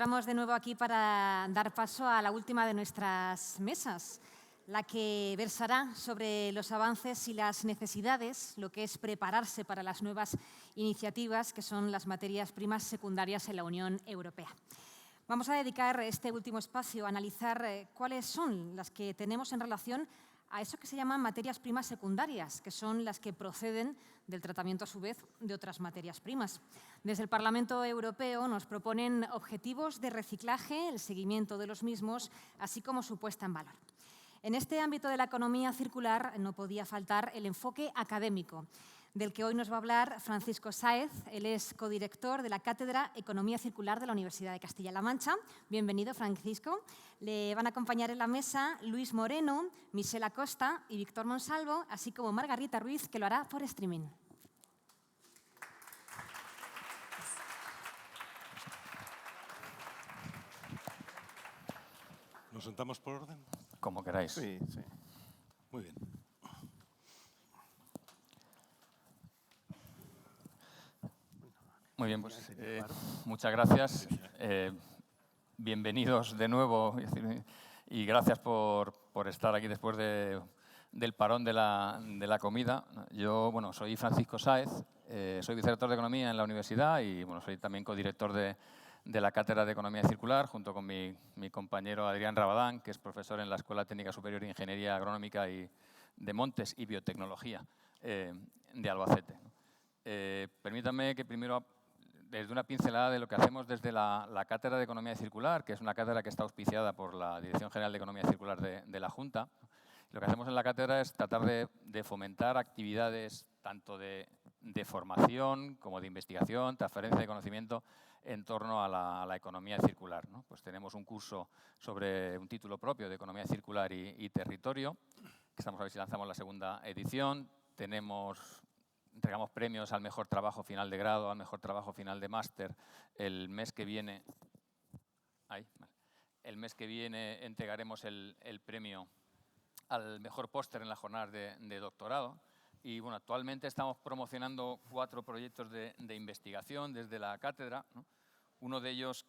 Estamos de nuevo aquí para dar paso a la última de nuestras mesas, la que versará sobre los avances y las necesidades, lo que es prepararse para las nuevas iniciativas que son las materias primas secundarias en la Unión Europea. Vamos a dedicar este último espacio a analizar cuáles son las que tenemos en relación a eso que se llaman materias primas secundarias, que son las que proceden del tratamiento, a su vez, de otras materias primas. Desde el Parlamento Europeo nos proponen objetivos de reciclaje, el seguimiento de los mismos, así como su puesta en valor. En este ámbito de la economía circular no podía faltar el enfoque académico, del que hoy nos va a hablar Francisco Sáez. Él es codirector de la Cátedra Economía Circular de la Universidad de Castilla-La Mancha. Bienvenido, Francisco. Le van a acompañar en la mesa Luis Moreno, Michelle Acosta y Víctor Monsalvo, así como Margarita Ruiz, que lo hará por streaming. ¿Nos sentamos por orden? Como queráis. Sí. Muy bien. Muy bien, pues muchas gracias. Bienvenidos de nuevo y gracias por estar aquí después del parón de la comida. Yo, soy Francisco Sáez, soy vicerrector de Economía en la universidad y, soy también codirector de la Cátedra de Economía Circular, junto con mi compañero Adrián Rabadán, que es profesor en la Escuela Técnica Superior de Ingeniería Agronómica y de Montes y Biotecnología de Albacete. Permítanme que primero, desde una pincelada de lo que hacemos desde la Cátedra de Economía Circular, que es una cátedra que está auspiciada por la Dirección General de Economía Circular de la Junta. Lo que hacemos en la cátedra es tratar de fomentar actividades tanto de formación como de investigación, transferencia de conocimiento en torno a la economía circular, ¿no? Pues tenemos un curso sobre un título propio de economía circular y territorio, que estamos a ver si lanzamos la segunda edición. Entregamos premios al mejor trabajo final de grado, al mejor trabajo final de máster. El mes que viene entregaremos el premio al mejor póster en las jornadas de doctorado. Y actualmente estamos promocionando 4 proyectos de investigación desde la cátedra, ¿no? Uno de ellos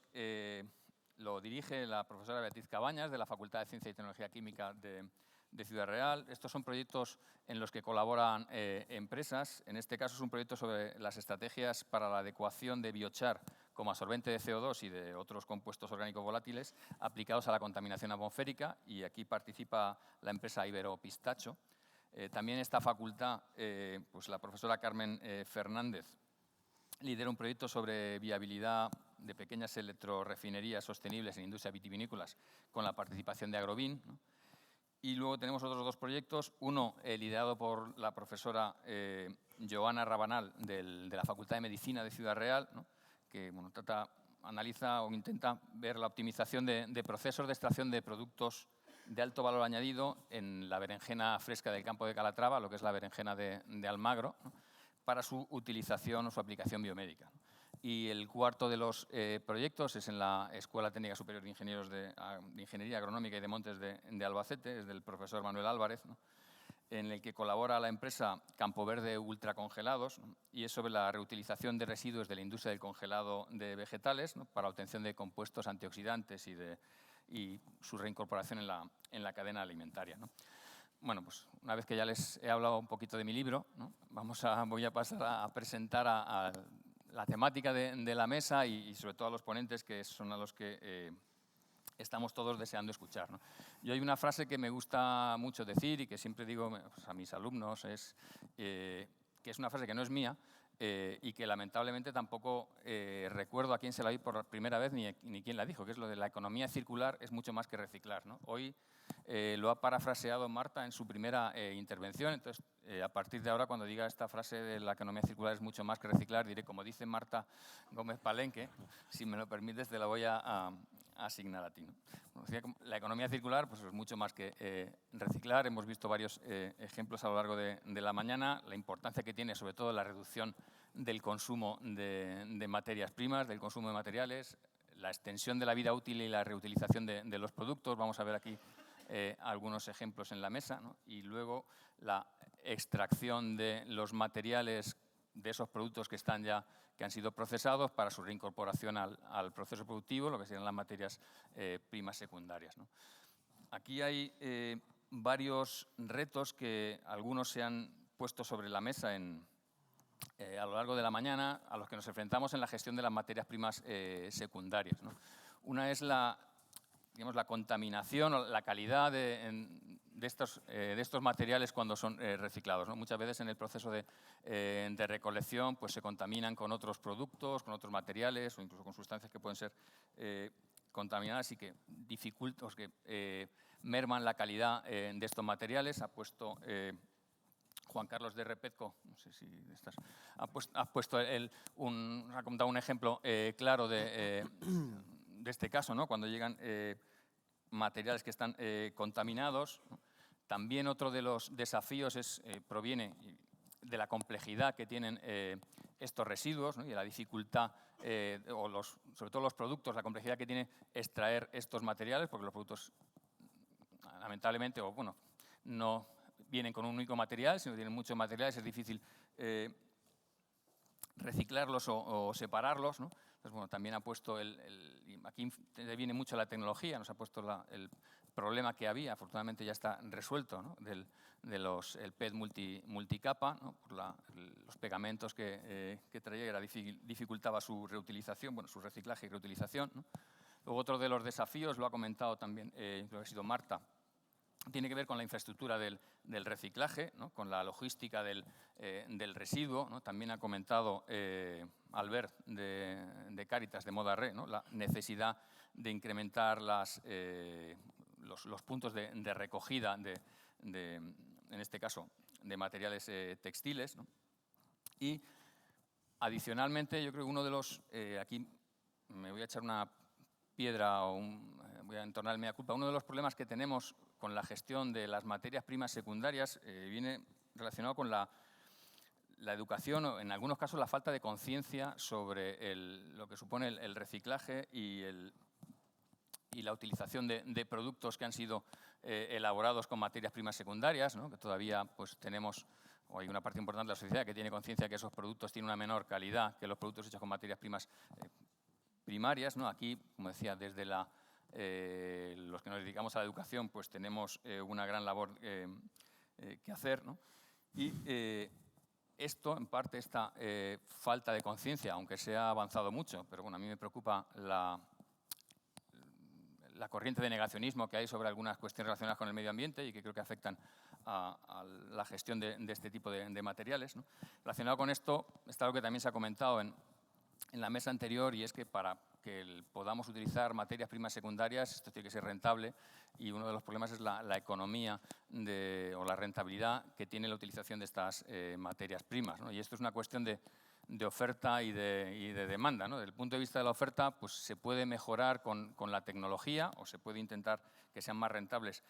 lo dirige la profesora Beatriz Cabañas, de la Facultad de Ciencia y Tecnología Química de Ciudad Real. Estos son proyectos en los que colaboran empresas. En este caso es un proyecto sobre las estrategias para la adecuación de biochar como absorbente de CO2 y de otros compuestos orgánicos volátiles aplicados a la contaminación atmosférica, y aquí participa la empresa Ibero Pistacho. También esta facultad, pues la profesora Carmen Fernández lidera un proyecto sobre viabilidad de pequeñas electrorefinerías sostenibles en industrias vitivinícolas con la participación de Agrovin, ¿no? Y luego tenemos otros 2 proyectos, uno liderado por la profesora Joana Rabanal de la Facultad de Medicina de Ciudad Real, ¿no? Que analiza o intenta ver la optimización de procesos de extracción de productos de alto valor añadido en la berenjena fresca del campo de Calatrava, lo que es la berenjena de Almagro, ¿no? Para su utilización o su aplicación biomédica. Y el cuarto de los proyectos es en la Escuela Técnica Superior de Ingenieros de Ingeniería Agronómica y de Montes de Albacete, es del profesor Manuel Álvarez, ¿no? En el que colabora la empresa Campo Verde Ultracongelados, ¿no? Y es sobre la reutilización de residuos de la industria del congelado de vegetales, ¿no? Para obtención de compuestos antioxidantes y su reincorporación en la cadena alimentaria, ¿no? Pues una vez que ya les he hablado un poquito de mi libro, ¿no? Voy a pasar a presentar a la temática de la mesa y sobre todo a los ponentes, que son a los que estamos todos deseando escuchar, ¿no? Yo hay una frase que me gusta mucho decir y que siempre digo a mis alumnos, que es una frase que no es mía, y que lamentablemente tampoco recuerdo a quién se la oí por primera vez ni quién la dijo, que es lo de la economía circular es mucho más que reciclar, ¿no? Hoy lo ha parafraseado Marta en su primera intervención, entonces a partir de ahora, cuando diga esta frase de la economía circular es mucho más que reciclar, diré, como dice Marta Gómez Palenque, si me lo permites te la voy a asignar a ti, ¿no? La economía circular pues es mucho más que reciclar. Hemos visto varios ejemplos a lo largo de la mañana, la importancia que tiene sobre todo la reducción del consumo de materias primas, del consumo de materiales, la extensión de la vida útil y la reutilización de los productos. Vamos a ver aquí algunos ejemplos en la mesa, ¿no? Y luego la extracción de los materiales de esos productos que han sido procesados para su reincorporación al proceso productivo, lo que serían las materias primas secundarias, ¿no? Aquí hay varios retos que algunos se han puesto sobre la mesa a lo largo de la mañana, a los que nos enfrentamos en la gestión de las materias primas secundarias, ¿no? Una es la contaminación o la calidad de estos materiales cuando son reciclados, ¿no? Muchas veces en el proceso de recolección pues, se contaminan con otros productos, con otros materiales o incluso con sustancias que pueden ser contaminadas y que merman la calidad de estos materiales. Ha puesto Juan Carlos de Repetco, no sé si estás, ha contado un ejemplo claro de este caso, ¿no? Cuando llegan materiales que están contaminados, ¿no? También otro de los desafíos proviene de la complejidad que tienen estos residuos, ¿no? Y de la dificultad, sobre todo los productos, la complejidad que tiene extraer estos materiales, porque los productos, lamentablemente, no vienen con un único material, sino que tienen muchos materiales, es difícil reciclarlos o separarlos, ¿no? Entonces, también ha puesto aquí viene mucho la tecnología, nos ha puesto el problema que había, afortunadamente ya está resuelto, ¿no? El PET multicapa, ¿no? Por los pegamentos que traía, dificultaba su reutilización, su reciclaje y reutilización, ¿no? Luego otro de los desafíos, lo ha comentado también, creo que ha sido Marta, tiene que ver con la infraestructura del reciclaje, ¿no? Con la logística del residuo, ¿no? También ha comentado Albert de Cáritas, de Moda Re, ¿no? La necesidad de incrementar los puntos de recogida, en este caso, de materiales textiles, ¿no? Y adicionalmente, yo creo que uno de los, aquí me voy a echar una piedra voy a entornar el mea culpa. Uno de los problemas que tenemos con la gestión de las materias primas secundarias viene relacionado con la educación o, en algunos casos, la falta de conciencia sobre lo que supone el reciclaje y la utilización de productos que han sido elaborados con materias primas secundarias, ¿no? Que todavía pues, hay una parte importante de la sociedad que tiene conciencia que esos productos tienen una menor calidad que los productos hechos con materias primas primarias, ¿no? Aquí, como decía, desde los que nos dedicamos a la educación, pues tenemos una gran labor que hacer, ¿no? Y esto, en parte, esta falta de conciencia, aunque se ha avanzado mucho, pero bueno, a mí me preocupa la corriente de negacionismo que hay sobre algunas cuestiones relacionadas con el medio ambiente y que creo que afectan a la gestión de este tipo de materiales, ¿no? Relacionado con esto, está algo que también se ha comentado en la mesa anterior, y es que para que podamos utilizar materias primas secundarias, esto tiene que ser rentable, y uno de los problemas es la economía o la rentabilidad que tiene la utilización de estas materias primas, ¿no? Y esto es una cuestión de oferta y de demanda, ¿no? Desde el punto de vista de la oferta, pues se puede mejorar con la tecnología, o se puede intentar que sean más rentables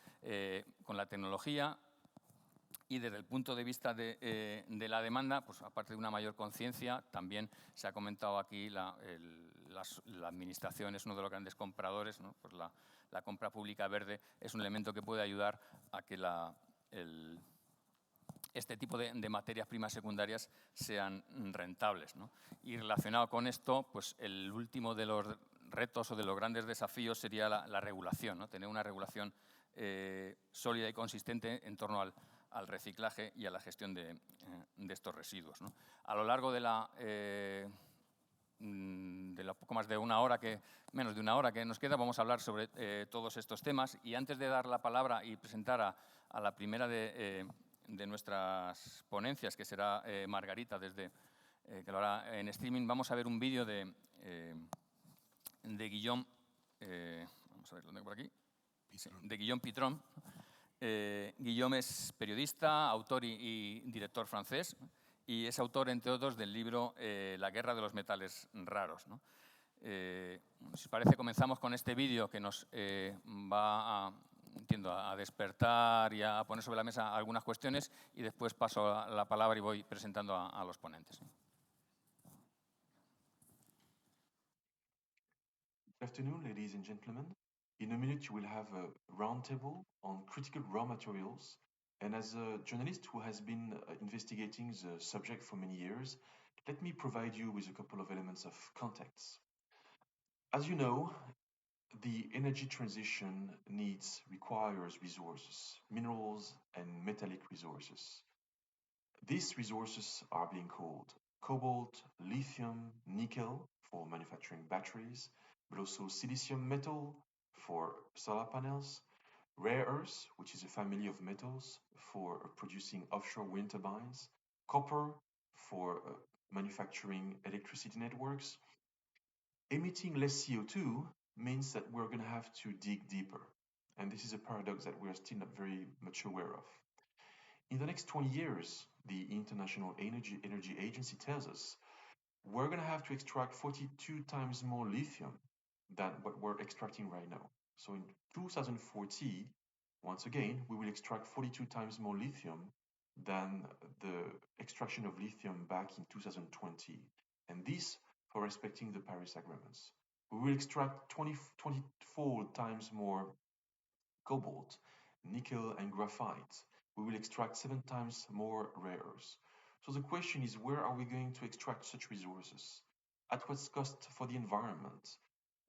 con la tecnología. Y desde el punto de vista de la demanda, pues aparte de una mayor conciencia, también se ha comentado aquí la administración es uno de los grandes compradores, ¿no? Pues la compra pública verde es un elemento que puede ayudar a que este tipo de materias primas secundarias sean rentables, ¿no? Y relacionado con esto, pues el último de los retos o de los grandes desafíos sería la regulación, ¿no? Tener una regulación sólida y consistente en torno al reciclaje y a la gestión de estos residuos, ¿no? A lo largo de poco más de menos de una hora que nos queda, vamos a hablar sobre todos estos temas. Y antes de dar la palabra y presentar a la primera de nuestras ponencias, que será Margarita, que lo hará en streaming, vamos a ver un vídeo de Guillaume, vamos a ver, lo tengo por aquí, de Guillaume Pitron. Guillaume es periodista, autor y director francés, y es autor, entre otros, del libro La guerra de los metales raros, ¿no? Si os parece, comenzamos con este vídeo que nos va a despertar y a poner sobre la mesa algunas cuestiones, y después paso la palabra y voy presentando a los ponentes. Good afternoon, ladies and gentlemen. In a minute, you will have a roundtable on critical raw materials And as a journalist who has been investigating the subject for many years, let me provide you with a couple of elements of context. As you know, the energy transition requires resources, minerals and metallic resources. These resources are being called cobalt, lithium, nickel for manufacturing batteries, but also silicium metal for solar panels, rare earths, which is a family of metals for producing offshore wind turbines, copper for manufacturing electricity networks. Emitting less CO2 means that we're going to have to dig deeper. And this is a paradox that we're still not very much aware of. In the next 20 years, the International Energy Agency tells us we're going to have to extract 42 times more lithium than what we're extracting right now. So in 2040, once again, we will extract 42 times more lithium than the extraction of lithium back in 2020. And this for respecting the Paris agreements. We will extract 24 times more cobalt, nickel, and graphite. We will extract 7 times more rare earths. So the question is, where are we going to extract such resources? At what cost for the environment?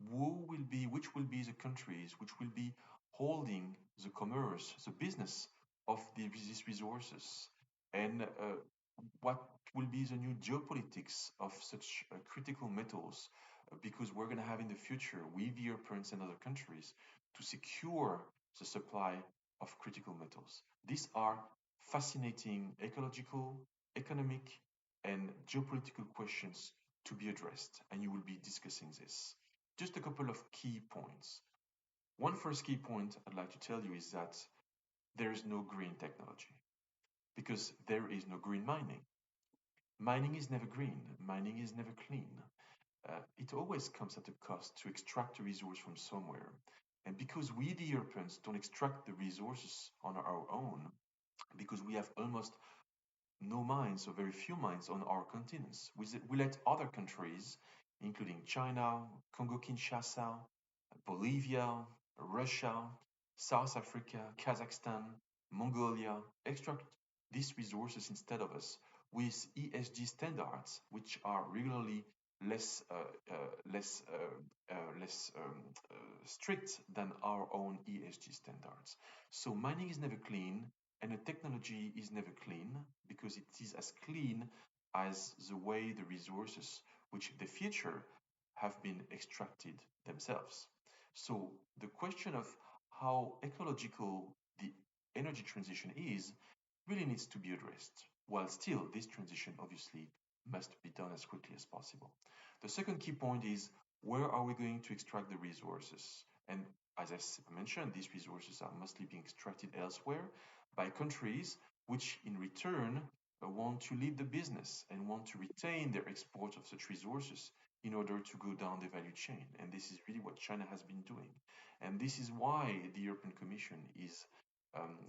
Which will be the countries which will be holding the commerce, the business of these resources? And what will be the new geopolitics of such critical metals? Because we're going to have in the future, with the Europeans and other countries, to secure the supply of critical metals. These are fascinating ecological, economic, and geopolitical questions to be addressed, and you will be discussing this. Just a couple of key points. One first key point I'd like to tell you is that there is no green technology because there is no green mining. Mining is never green, mining is never clean. It always comes at a cost to extract a resource from somewhere. And because we, the Europeans, don't extract the resources on our own, because we have almost no mines or very few mines on our continents, we let other countries, including China, Congo-Kinshasa, Bolivia, Russia, South Africa, Kazakhstan, Mongolia, extract these resources instead of us with ESG standards, which are regularly less strict than our own ESG standards. So mining is never clean, and the technology is never clean because it is as clean as the way the resources, which in the future have been extracted themselves. So the question of how ecological the energy transition is really needs to be addressed, while still this transition obviously must be done as quickly as possible. The second key point is, where are we going to extract the resources? And as I mentioned, these resources are mostly being extracted elsewhere by countries which in return want to lead the business and want to retain their export of such resources in order to go down the value chain. And this is really what China has been doing. And this is why the European Commission is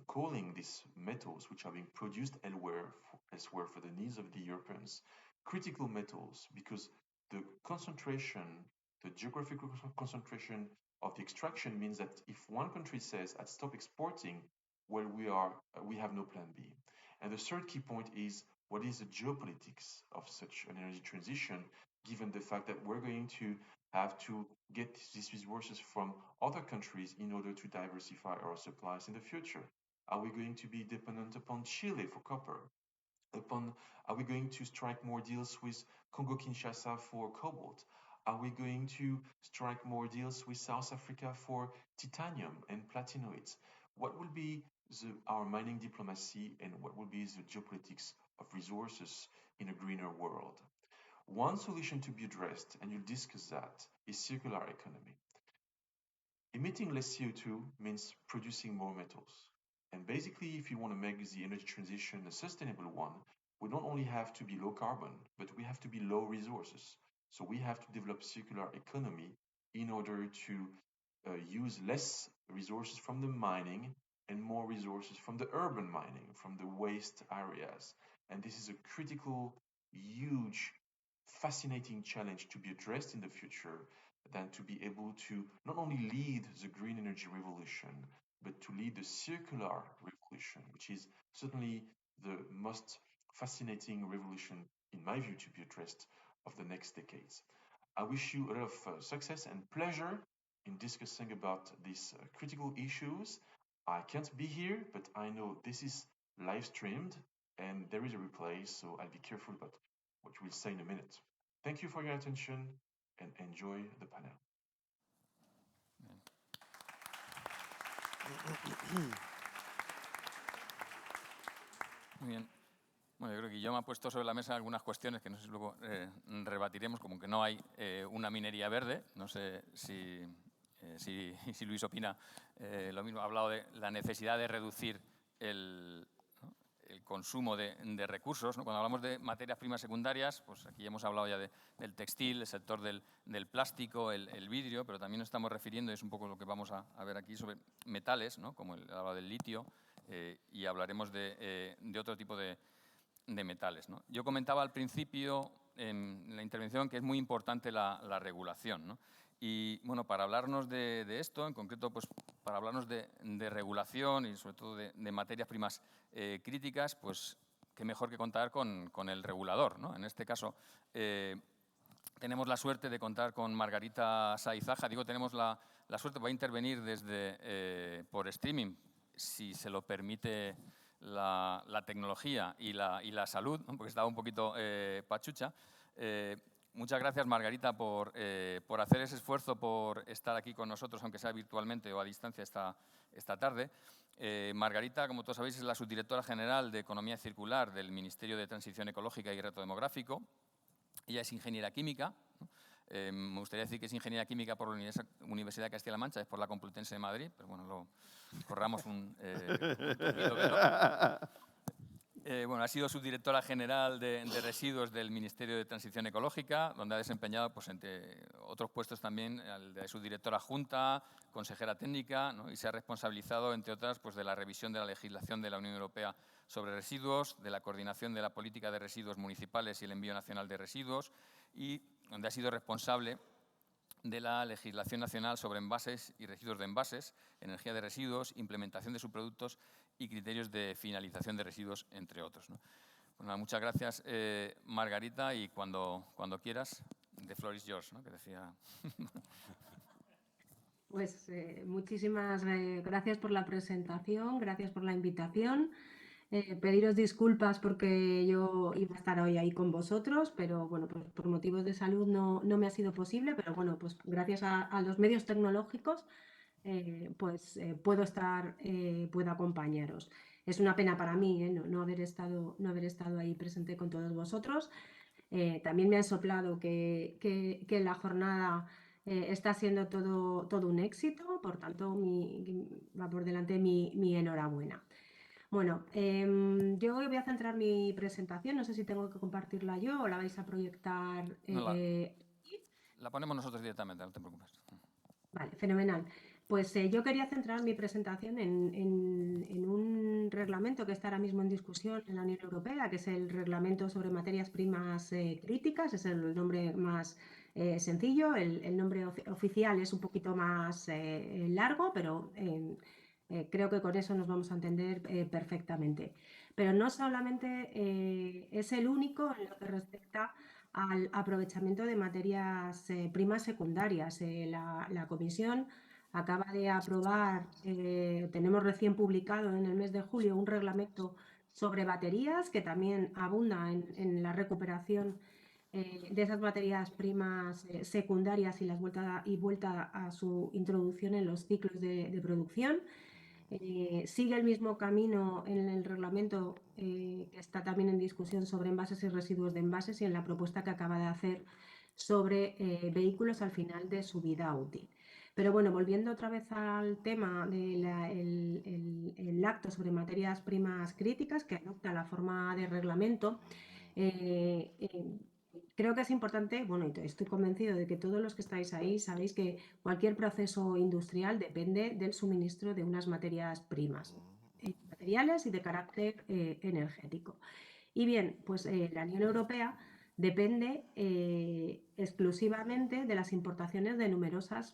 calling these metals, which are being produced elsewhere for the needs of the Europeans, critical metals, because the concentration, the geographical concentration of the extraction means that if one country says, "I'd stop exporting," well, we have no plan B. And the third key point is, what is the geopolitics of such an energy transition, given the fact that we're going to have to get these resources from other countries in order to diversify our supplies in the future? Are we going to be dependent upon Chile for copper? Are we going to strike more deals with Congo-Kinshasa for cobalt? Are we going to strike more deals with South Africa for titanium and platinoids? What will be our mining diplomacy, and what will be the geopolitics of resources in a greener world? One solution to be addressed, and you'll discuss that, is circular economy. Emitting less CO2 means producing more metals. And basically, if you want to make the energy transition a sustainable one, we don't only have to be low carbon, but we have to be low resources. So we have to develop circular economy in order to use less resources from the mining and more resources from the urban mining, from the waste areas. And this is a critical, huge, fascinating challenge to be addressed in the future than to be able to not only lead the green energy revolution, but to lead the circular revolution, which is certainly the most fascinating revolution, in my view, to be addressed of the next decades. I wish you a lot of success and pleasure in discussing about these critical issues. I can't be here, but I know this is live streamed and there is a replay, so I'll be careful about what we'll say in a minute. Thank you for your attention and enjoy the panel. Muy bien. Bueno, yo creo que Guillaume ha puesto sobre la mesa algunas cuestiones que no sé si luego rebatiremos, como que no hay una minería verde. No sé si Luis opina lo mismo. Ha hablado de la necesidad de reducir el consumo de recursos, ¿no? Cuando hablamos de materias primas secundarias, pues aquí hemos hablado ya del textil, el sector del plástico, el vidrio, pero también nos estamos refiriendo, y es un poco lo que vamos a ver aquí, sobre metales, ¿no? Como hablaba del litio, y hablaremos de otro tipo de metales, ¿no? Yo comentaba al principio en la intervención que es muy importante la regulación, ¿no? Y bueno, para hablarnos de esto, en concreto, pues para hablarnos de regulación y sobre todo de materias primas críticas, pues qué mejor que contar con el regulador, ¿no? En este caso, tenemos la suerte de contar con Margarita Saizaja. Digo, tenemos la suerte, va a intervenir por streaming, si se lo permite la tecnología y la salud, ¿no? Porque estaba un poquito pachucha. Muchas gracias, Margarita, por hacer ese esfuerzo, por estar aquí con nosotros, aunque sea virtualmente o a distancia esta tarde. Margarita, como todos sabéis, es la subdirectora general de Economía Circular del Ministerio de Transición Ecológica y Reto Demográfico. Ella es ingeniera química, ¿no? Me gustaría decir que es ingeniera química por la Universidad de Castilla-La Mancha, es por la Complutense de Madrid, pero bueno, corramos un tupido velo. Bueno, ha sido subdirectora general de residuos del Ministerio de Transición Ecológica, donde ha desempeñado, pues, entre otros puestos también, el de subdirectora adjunta, consejera técnica, ¿no? Y se ha responsabilizado, entre otras, pues, de la revisión de la legislación de la Unión Europea sobre residuos, de la coordinación de la política de residuos municipales y el envío nacional de residuos, y donde ha sido responsable de la legislación nacional sobre envases y residuos de envases, energía de residuos, implementación de subproductos y criterios de finalización de residuos, entre otros, ¿no? Bueno, muchas gracias, Margarita, y cuando quieras, the floor is yours, ¿no? Que decía. Pues muchísimas gracias por la presentación, gracias por la invitación. Pediros disculpas porque yo iba a estar hoy ahí con vosotros, pero bueno, pues por motivos de salud no me ha sido posible, pero bueno, pues gracias a los medios tecnológicos puedo acompañaros. Es una pena para mí no haber estado ahí presente con todos vosotros. También me han soplado que la jornada está siendo todo un éxito, por tanto va por delante mi enhorabuena. Bueno, yo voy a centrar mi presentación, no sé si tengo que compartirla yo o la vais a proyectar. La ponemos nosotros directamente, no te preocupes. Vale, fenomenal. Pues yo quería centrar mi presentación en un reglamento que está ahora mismo en discusión en la Unión Europea, que es el Reglamento sobre Materias Primas Críticas. Es el nombre más sencillo. El nombre oficial es un poquito más largo, pero creo que con eso nos vamos a entender perfectamente. Pero no solamente es el único en lo que respecta al aprovechamiento de materias primas secundarias. La Comisión acaba de aprobar, tenemos recién publicado en el mes de julio un reglamento sobre baterías que también abunda en la recuperación de esas materias primas secundarias y vuelta a su introducción en los ciclos de producción. Sigue el mismo camino en el reglamento que está también en discusión sobre envases y residuos de envases y en la propuesta que acaba de hacer sobre vehículos al final de su vida útil. Pero bueno, volviendo otra vez al tema del acto sobre materias primas críticas que adopta la forma de reglamento, creo que es importante, bueno, estoy convencido de que todos los que estáis ahí sabéis que cualquier proceso industrial depende del suministro de unas materias primas, materiales y de carácter energético. Y bien, pues la Unión Europea depende exclusivamente de las importaciones de numerosas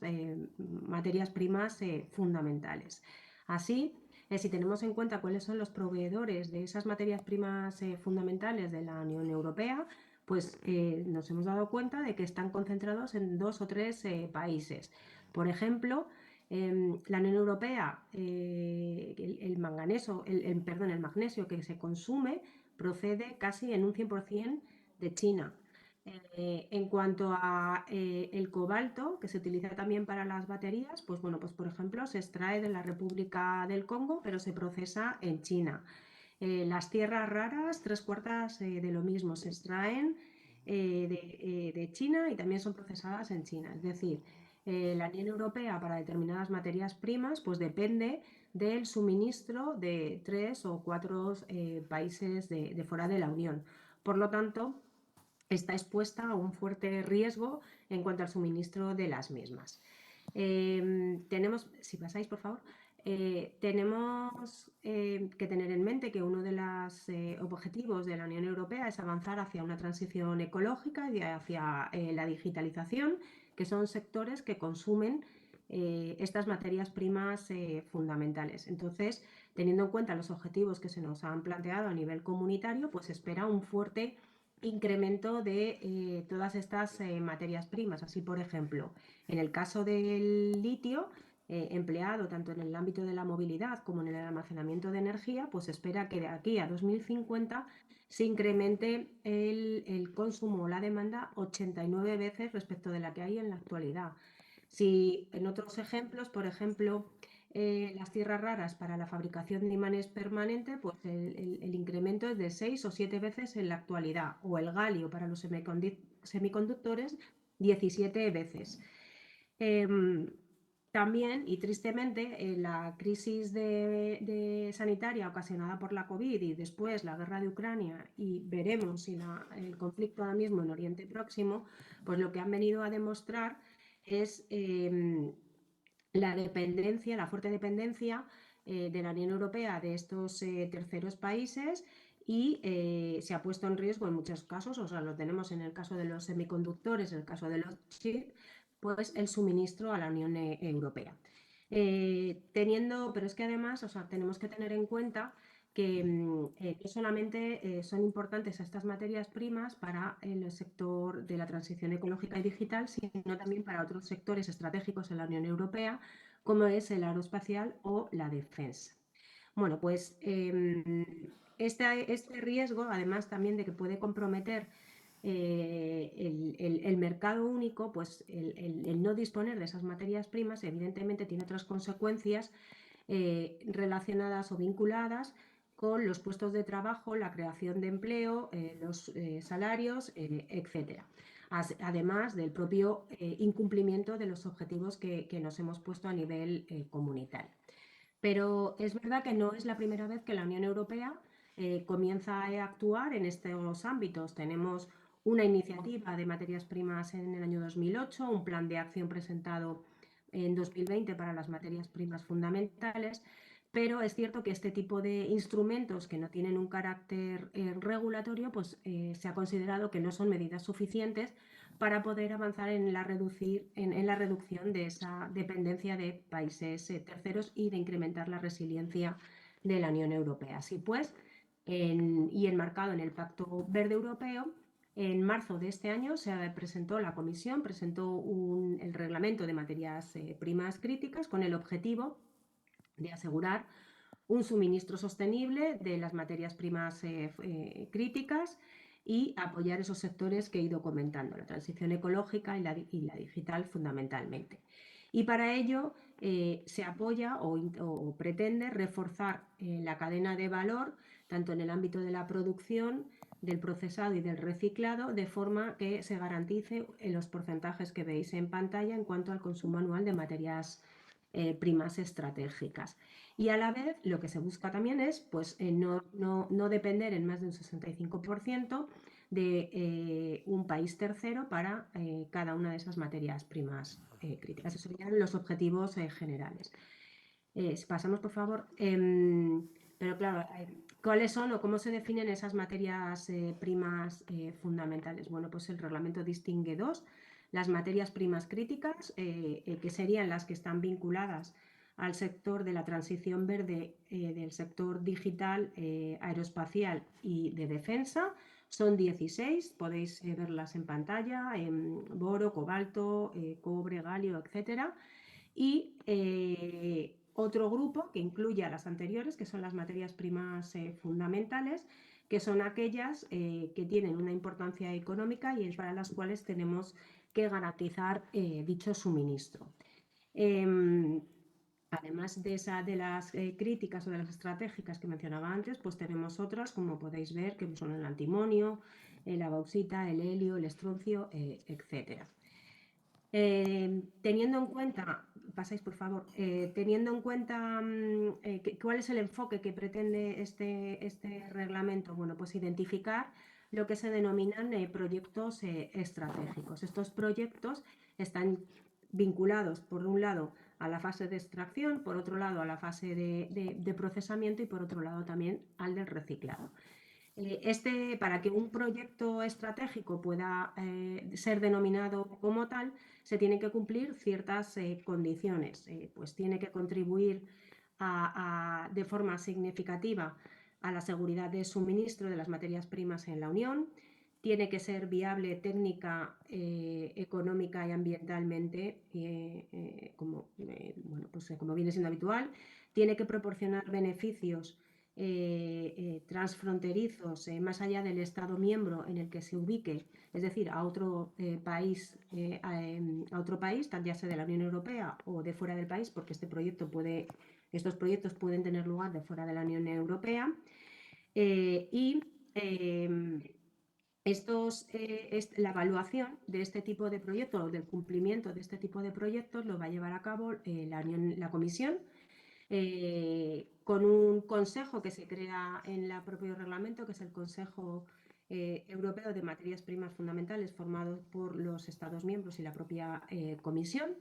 materias primas fundamentales. Así, si tenemos en cuenta cuáles son los proveedores de esas materias primas fundamentales de la Unión Europea, pues nos hemos dado cuenta de que están concentrados en 2 o 3 países. Por ejemplo, la Unión Europea, el magnesio que se consume procede casi en un 100% de China. En cuanto a el cobalto, que se utiliza también para las baterías, pues bueno, pues por ejemplo se extrae de la República del Congo, pero se procesa en China. Las tierras raras, 3/4 de lo mismo, se extraen de China y también son procesadas en China. Es decir, la Unión Europea para determinadas materias primas pues depende del suministro de 3 o 4 países de fuera de la Unión. Por lo tanto, está expuesta a un fuerte riesgo en cuanto al suministro de las mismas. Tenemos, si pasáis por favor, tenemos que tener en mente que uno de los objetivos de la Unión Europea es avanzar hacia una transición ecológica y hacia la digitalización, que son sectores que consumen estas materias primas fundamentales. Entonces, teniendo en cuenta los objetivos que se nos han planteado a nivel comunitario, pues espera un fuerte incremento de todas estas materias primas. Así, por ejemplo, en el caso del litio, empleado tanto en el ámbito de la movilidad como en el almacenamiento de energía, pues se espera que de aquí a 2050 se incremente el consumo o la demanda 89 veces respecto de la que hay en la actualidad. Si en otros ejemplos, por ejemplo, las tierras raras para la fabricación de imanes permanentes, pues el incremento es de 6 o 7 veces en la actualidad, o el galio para los semiconductores, 17 veces. También, y tristemente, la crisis sanitaria ocasionada por la COVID y después la guerra de Ucrania, y veremos si el conflicto ahora mismo en Oriente Próximo, pues lo que han venido a demostrar es la fuerte dependencia de la Unión Europea de estos terceros países, y se ha puesto en riesgo en muchos casos, o sea, lo tenemos en el caso de los semiconductores, en el caso de los chips, pues el suministro a la Unión Europea. Pero es que además, o sea, tenemos que tener en cuenta que no solamente son importantes estas materias primas para el sector de la transición ecológica y digital, sino también para otros sectores estratégicos en la Unión Europea, como es el aeroespacial o la defensa. Bueno, pues este riesgo, además también de que puede comprometer el mercado único, pues el no disponer de esas materias primas evidentemente tiene otras consecuencias relacionadas o vinculadas con los puestos de trabajo, la creación de empleo, los salarios, etcétera. Además del propio incumplimiento de los objetivos que nos hemos puesto a nivel comunitario. Pero es verdad que no es la primera vez que la Unión Europea comienza a actuar en estos ámbitos. Tenemos una iniciativa de materias primas en el año 2008, un plan de acción presentado en 2020 para las materias primas fundamentales, pero es cierto que este tipo de instrumentos que no tienen un carácter regulatorio, pues se ha considerado que no son medidas suficientes para poder avanzar en la reducción de esa dependencia de países terceros y de incrementar la resiliencia de la Unión Europea. Así pues, y enmarcado en el Pacto Verde Europeo, en marzo de este año la Comisión presentó el reglamento de materias primas críticas con el objetivo de asegurar un suministro sostenible de las materias primas críticas y apoyar esos sectores que he ido comentando, la transición ecológica y la digital fundamentalmente. Y para ello se apoya o pretende reforzar la cadena de valor, tanto en el ámbito de la producción, del procesado y del reciclado, de forma que se garantice los porcentajes que veis en pantalla en cuanto al consumo anual de materias primas estratégicas. Y a la vez lo que se busca también es pues, no depender en más de un 65% de un país tercero para cada una de esas materias primas críticas. Esos serían los objetivos generales. Pasamos, por favor. Pero claro, ¿cuáles son o cómo se definen esas materias primas fundamentales? Bueno, pues el reglamento distingue dos: las materias primas críticas, que serían las que están vinculadas al sector de la transición verde del sector digital, aeroespacial y de defensa. Son 16, podéis verlas en pantalla, en boro, cobalto, cobre, galio, etcétera. Y otro grupo que incluye a las anteriores, que son las materias primas fundamentales, que son aquellas que tienen una importancia económica y para las cuales tenemos que garantizar dicho suministro. Además de las críticas o de las estratégicas que mencionaba antes, pues tenemos otras, como podéis ver, que son el antimonio, la bauxita, el helio, el estroncio, etc. Teniendo en cuenta, pasáis por favor, teniendo en cuenta cuál es el enfoque que pretende este reglamento, bueno, pues identificar lo que se denominan proyectos estratégicos. Estos proyectos están vinculados, por un lado, a la fase de extracción, por otro lado, a la fase de procesamiento y por otro lado también al del reciclado. Para que un proyecto estratégico pueda ser denominado como tal, se tienen que cumplir ciertas condiciones. Pues tiene que contribuir de forma significativa a la seguridad de suministro de las materias primas en la Unión, tiene que ser viable técnica, económica y ambientalmente, como viene siendo habitual, tiene que proporcionar beneficios transfronterizos más allá del Estado miembro en el que se ubique, es decir, a otro país, ya sea de la Unión Europea o de fuera del país, porque estos proyectos pueden tener lugar de fuera de la Unión Europea. La evaluación de este tipo de proyectos o del cumplimiento de este tipo de proyectos lo va a llevar a cabo la Comisión, con un consejo que se crea en el propio reglamento, que es el Consejo Europeo de Materias Primas Fundamentales, formado por los Estados miembros y la propia Comisión.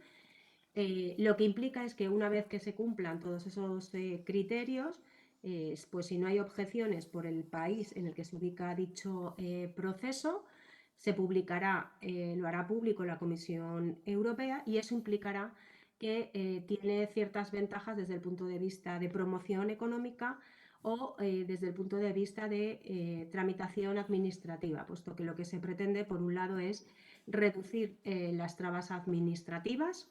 Lo que implica es que una vez que se cumplan todos esos criterios, pues si no hay objeciones por el país en el que se ubica dicho proceso, se publicará, lo hará público la Comisión Europea, y eso implicará que tiene ciertas ventajas desde el punto de vista de promoción económica o desde el punto de vista de tramitación administrativa, puesto que lo que se pretende, por un lado, es reducir las trabas administrativas.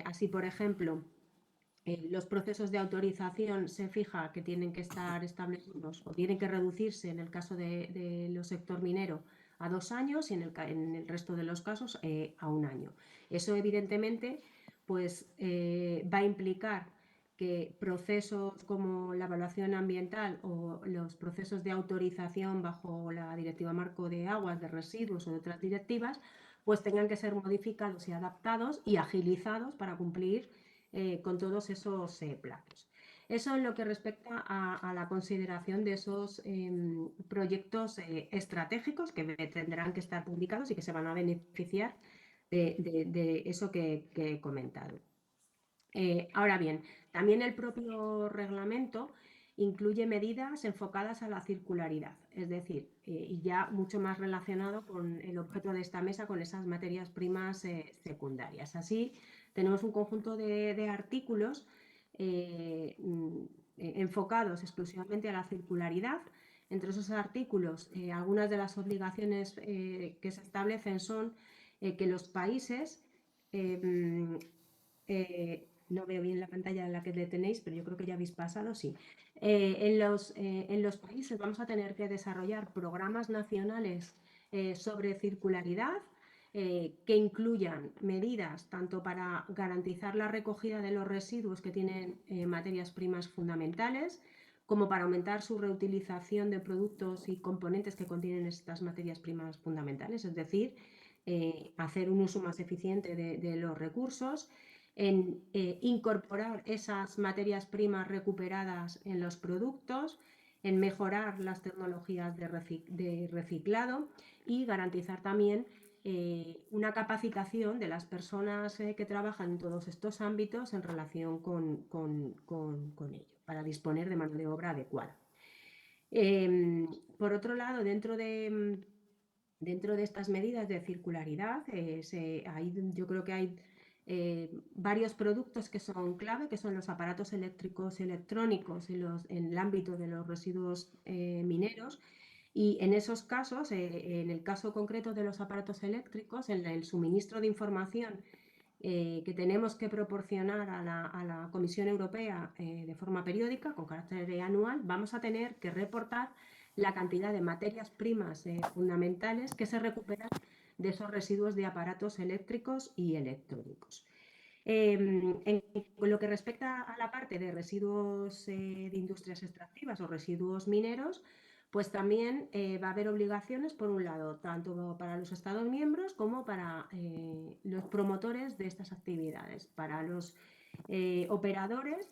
Así, por ejemplo, los procesos de autorización se fija que tienen que estar establecidos o tienen que reducirse en el caso de los sector minero a 2 años y en el resto de los casos a 1 año. Eso, evidentemente, pues va a implicar que procesos como la evaluación ambiental o los procesos de autorización bajo la Directiva Marco de Aguas, de Residuos o de otras directivas, pues tengan que ser modificados y adaptados y agilizados para cumplir con todos esos plazos. Eso en lo que respecta a la consideración de esos proyectos estratégicos que tendrán que estar publicados y que se van a beneficiar de eso que he comentado. Ahora bien, también el propio reglamento incluye medidas enfocadas a la circularidad, es decir, y ya mucho más relacionado con el objeto de esta mesa, con esas materias primas secundarias. Así, tenemos un conjunto de artículos enfocados exclusivamente a la circularidad. Entre esos artículos, algunas de las obligaciones que se establecen son que los países, no veo bien la pantalla en la que le tenéis, pero yo creo que ya habéis pasado, sí. En los países vamos a tener que desarrollar programas nacionales sobre circularidad, que incluyan medidas tanto para garantizar la recogida de los residuos que tienen materias primas fundamentales, como para aumentar su reutilización de productos y componentes que contienen estas materias primas fundamentales, es decir, hacer un uso más eficiente de los recursos, en incorporar esas materias primas recuperadas en los productos, en mejorar las tecnologías de reciclado y garantizar también una capacitación de las personas que trabajan en todos estos ámbitos en relación con ello, para disponer de mano de obra adecuada. Por otro lado, dentro de estas medidas de circularidad, yo creo que hay varios productos que son clave, que son los aparatos eléctricos y electrónicos en el ámbito de los residuos mineros. Y en esos casos, en el caso concreto de los aparatos eléctricos, en el suministro de información que tenemos que proporcionar a la Comisión Europea de forma periódica, con carácter anual, vamos a tener que reportar la cantidad de materias primas fundamentales que se recuperan de esos residuos de aparatos eléctricos y electrónicos. En lo que respecta a la parte de residuos de industrias extractivas o residuos mineros, pues también va a haber obligaciones, por un lado, tanto para los Estados miembros como para los promotores de estas actividades. Para los operadores,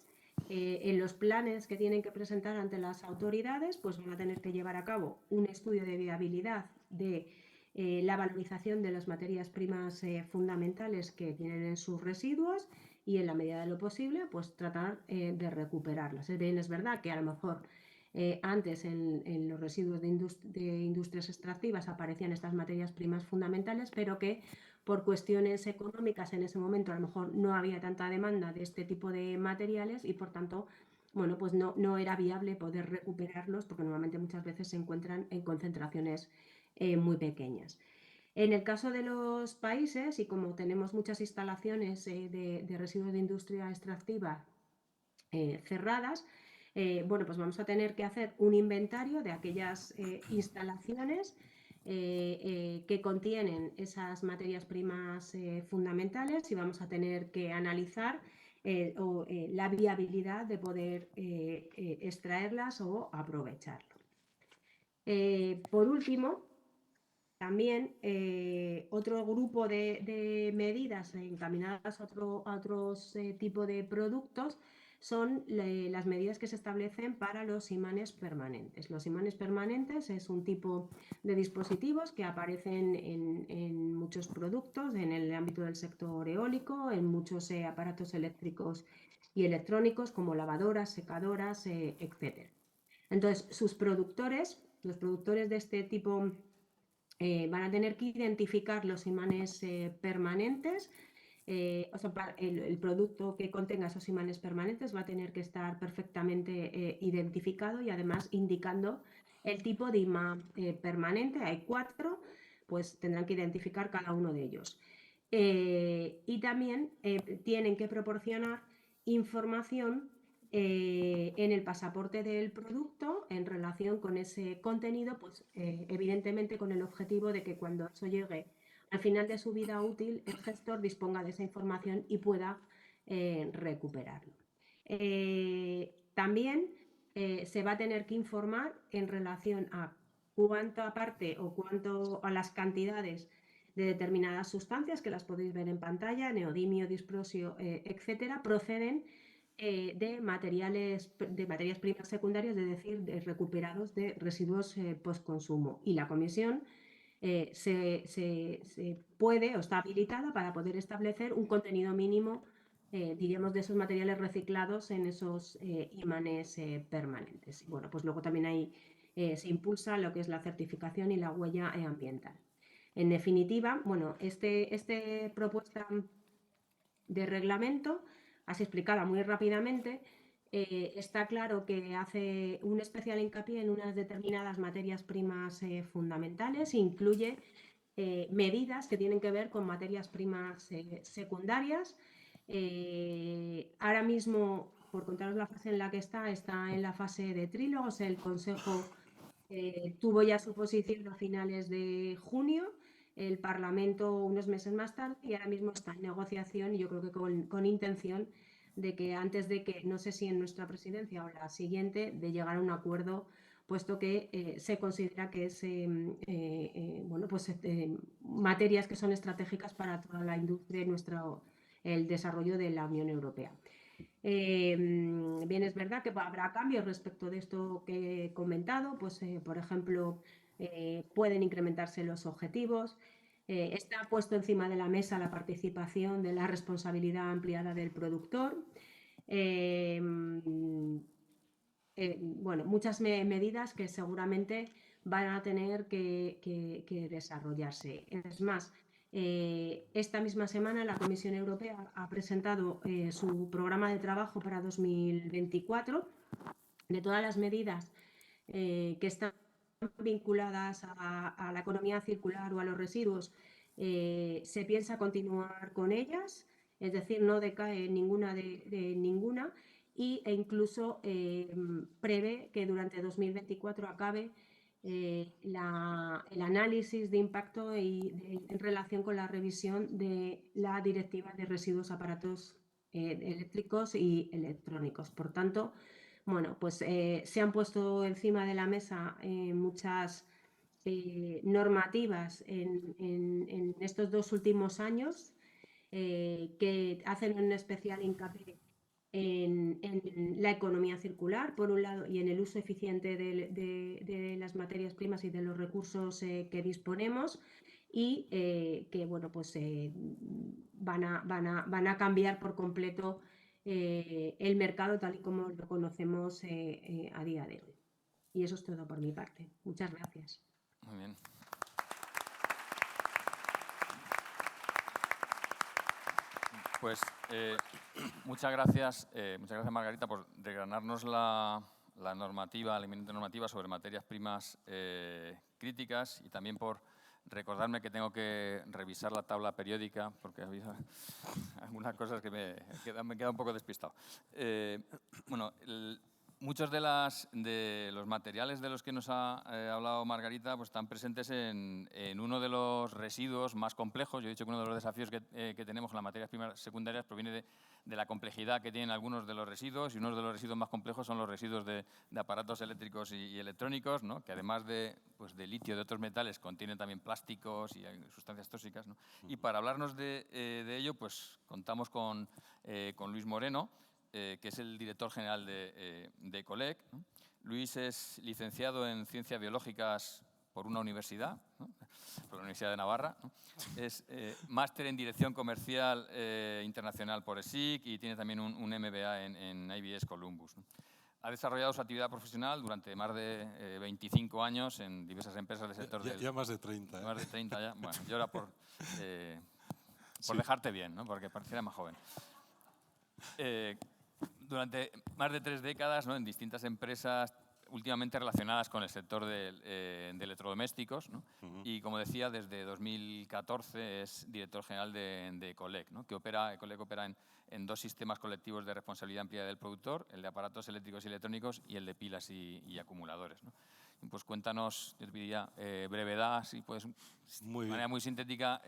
en los planes que tienen que presentar ante las autoridades, pues van a tener que llevar a cabo un estudio de viabilidad de la valorización de las materias primas fundamentales que tienen en sus residuos y, en la medida de lo posible, pues tratar de recuperarlas. Bien, es verdad que a lo mejor antes en los residuos de industrias extractivas aparecían estas materias primas fundamentales, pero que por cuestiones económicas en ese momento a lo mejor no había tanta demanda de este tipo de materiales y, por tanto, bueno, pues no era viable poder recuperarlos, porque normalmente muchas veces se encuentran en concentraciones muy pequeñas. En el caso de los países, y como tenemos muchas instalaciones de residuos de industria extractiva cerradas, bueno, pues vamos a tener que hacer un inventario de aquellas instalaciones que contienen esas materias primas fundamentales, y vamos a tener que analizar la viabilidad de poder extraerlas o aprovecharlo. Por último, también otro grupo de medidas encaminadas a otros tipos de productos son las medidas que se establecen para los imanes permanentes. Los imanes permanentes es un tipo de dispositivos que aparecen en muchos productos, en el ámbito del sector eólico, en muchos aparatos eléctricos y electrónicos como lavadoras, secadoras, etc. Entonces, los productores de este tipo van a tener que identificar los imanes permanentes. O sea, el producto que contenga esos imanes permanentes va a tener que estar perfectamente identificado y además indicando el tipo de imán permanente. Hay 4, pues tendrán que identificar cada uno de ellos. Y también tienen que proporcionar información en el pasaporte del producto en relación con ese contenido, pues evidentemente con el objetivo de que cuando eso llegue al final de su vida útil, el gestor disponga de esa información y pueda recuperarlo. También se va a tener que informar en relación a cuánta parte o cuánto a las cantidades de determinadas sustancias, que las podéis ver en pantalla, neodimio, disprosio, etcétera, proceden de materias primas secundarias, es decir, recuperados de residuos postconsumo. Y la comisión se puede o está habilitada para poder establecer un contenido mínimo, diríamos, de esos materiales reciclados en esos imanes permanentes. Y bueno, pues luego también ahí se impulsa lo que es la certificación y la huella ambiental. En definitiva, bueno, esta propuesta de reglamento, así explicada muy rápidamente, está claro que hace un especial hincapié en unas determinadas materias primas fundamentales, incluye medidas que tienen que ver con materias primas secundarias. Ahora mismo, por contaros la fase en la que está en la fase de trílogos. El Consejo tuvo ya su posición a finales de junio, el Parlamento unos meses más tarde, y ahora mismo está en negociación, y yo creo que con intención de que antes de que, no sé si en nuestra presidencia o la siguiente, de llegar a un acuerdo, puesto que se considera que es bueno, pues, materias que son estratégicas para toda la industria y el desarrollo de la Unión Europea. Bien, es verdad que habrá cambios respecto de esto que he comentado, pues por ejemplo, pueden incrementarse los objetivos. Está puesto encima de la mesa la participación de la responsabilidad ampliada del productor. Bueno, muchas medidas que seguramente van a tener que desarrollarse. Es más, Esta misma semana la Comisión Europea ha presentado su programa de trabajo para 2024 de todas las medidas que están vinculadas a la economía circular o a los residuos. Se piensa continuar con ellas, es decir, no decae ninguna de ninguna e incluso prevé que durante 2024 acabe el análisis de impacto en relación con la revisión de la Directiva de Residuos Aparatos Eléctricos y Electrónicos. Por tanto, bueno, pues se han puesto encima de la mesa muchas normativas en estos 2 últimos años que hacen un especial hincapié en la economía circular, por un lado, y en el uso eficiente de las materias primas y de los recursos que disponemos, y que bueno, pues, van a cambiar por completo el mercado tal y como lo conocemos a día de hoy. Y eso es todo por mi parte. Muchas gracias. Muy bien. Pues muchas gracias Margarita por desgranarnos la normativa, la inminente normativa sobre materias primas críticas, y también por recordarme que tengo que revisar la tabla periódica porque había algunas cosas que me queda un poco despistado. Bueno, muchos de los materiales de los que nos ha hablado Margarita pues están presentes en uno de los residuos más complejos. Yo he dicho que uno de los desafíos que tenemos con las materias primas secundarias proviene de la complejidad que tienen algunos de los residuos, y uno de los residuos más complejos son los residuos de aparatos eléctricos y electrónicos, ¿no? Que además de litio y de otros metales contienen también plásticos y sustancias tóxicas, ¿no? Y para hablarnos de ello pues contamos con Luis Moreno, que es el director general de ECOLEC, ¿no? Luis es licenciado en Ciencias Biológicas por una universidad, ¿no? Por la Universidad de Navarra, ¿no? Es máster en Dirección Comercial Internacional por ESIC y tiene también un MBA en IBS Columbus, ¿no? Ha desarrollado su actividad profesional durante más de 25 años en diversas empresas del sector ya más de 30. Más de 30 ya. Bueno, yo era por Sí. dejarte bien, ¿no? Porque pareciera más joven. Durante más de 3 décadas, ¿no? En distintas empresas últimamente relacionadas con el sector de electrodomésticos, ¿no? Y como decía, desde 2014 es director general de ECOLEC, ¿no? ECOLEC opera en 2 sistemas colectivos de responsabilidad ampliada del productor, el de aparatos eléctricos y electrónicos y el de pilas y acumuladores, ¿no? Pues cuéntanos, yo te pediría brevedad, si puedes, de manera muy sintética.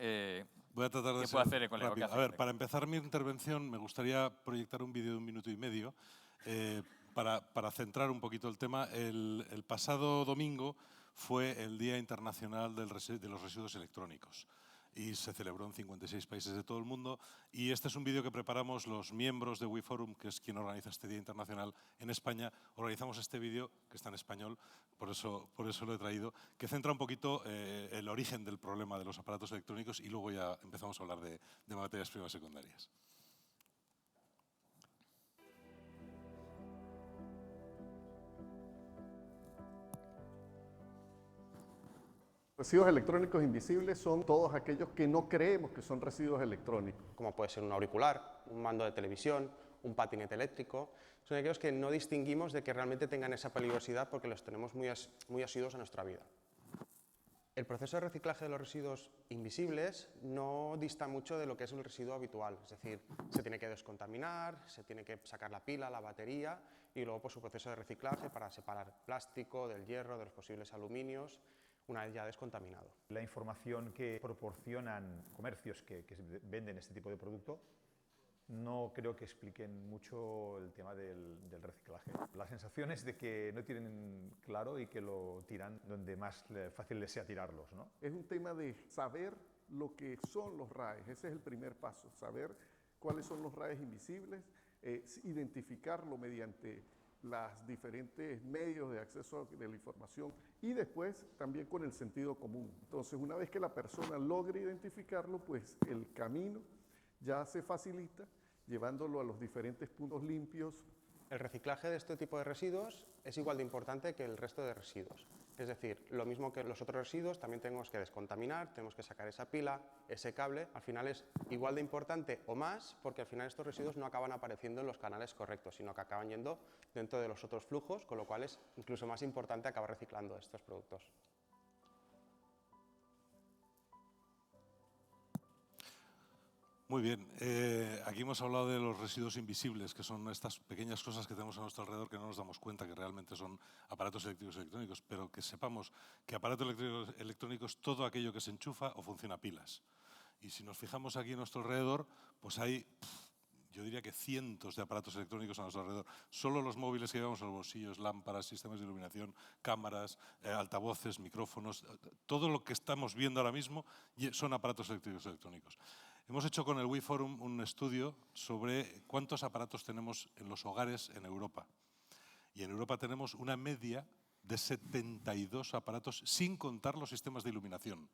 Voy a tratar de ser hacer ECOLEC, rápido. A ver, para empezar mi intervención me gustaría proyectar un vídeo de 1 minuto y medio para centrar un poquito el tema. El pasado domingo fue el Día Internacional de los Residuos Electrónicos y se celebró en 56 países de todo el mundo. Y este es un vídeo que preparamos los miembros de WeForum, que es quien organiza este Día Internacional en España. Organizamos este vídeo, que está en español, por eso lo he traído, que centra un poquito el origen del problema de los aparatos electrónicos, y luego ya empezamos a hablar de materias primas secundarias. Residuos electrónicos invisibles son todos aquellos que no creemos que son residuos electrónicos. Como puede ser un auricular, un mando de televisión, un patinete eléctrico. Son aquellos que no distinguimos de que realmente tengan esa peligrosidad porque los tenemos muy asiduos a nuestra vida. El proceso de reciclaje de los residuos invisibles no dista mucho de lo que es un residuo habitual. Es decir, se tiene que descontaminar, se tiene que sacar la pila, la batería y luego por su proceso de reciclaje para separar plástico del hierro, de los posibles aluminios, una vez ya descontaminado. La información que proporcionan comercios que venden este tipo de producto no creo que expliquen mucho el tema del reciclaje. La sensación es de que no tienen claro y que lo tiran donde más fácil les sea tirarlos, ¿no? Es un tema de saber lo que son los RAEs. Ese es el primer paso, saber cuáles son los RAEs invisibles, identificarlo mediante los diferentes medios de acceso de la información y después también con el sentido común. Entonces, una vez que la persona logre identificarlo, pues el camino ya se facilita llevándolo a los diferentes puntos limpios. El reciclaje de este tipo de residuos es igual de importante que el resto de residuos. Es decir, lo mismo que los otros residuos, también tenemos que descontaminar, tenemos que sacar esa pila, ese cable. Al final es igual de importante o más, porque al final estos residuos no acaban apareciendo en los canales correctos, sino que acaban yendo dentro de los otros flujos, con lo cual es incluso más importante acabar reciclando estos productos. Muy bien, aquí hemos hablado de los residuos invisibles, que son estas pequeñas cosas que tenemos a nuestro alrededor que no nos damos cuenta que realmente son aparatos eléctricos y electrónicos, pero que sepamos que aparatos eléctricos y electrónicos es todo aquello que se enchufa o funciona a pilas. Y si nos fijamos aquí a nuestro alrededor, pues hay, yo diría que cientos de aparatos electrónicos a nuestro alrededor. Solo los móviles que llevamos en los bolsillos, lámparas, sistemas de iluminación, cámaras, altavoces, micrófonos, todo lo que estamos viendo ahora mismo son aparatos eléctricos y electrónicos. Hemos hecho con el WiForum un estudio sobre cuántos aparatos tenemos en los hogares en Europa. Y en Europa tenemos una media de 72 aparatos, sin contar los sistemas de iluminación.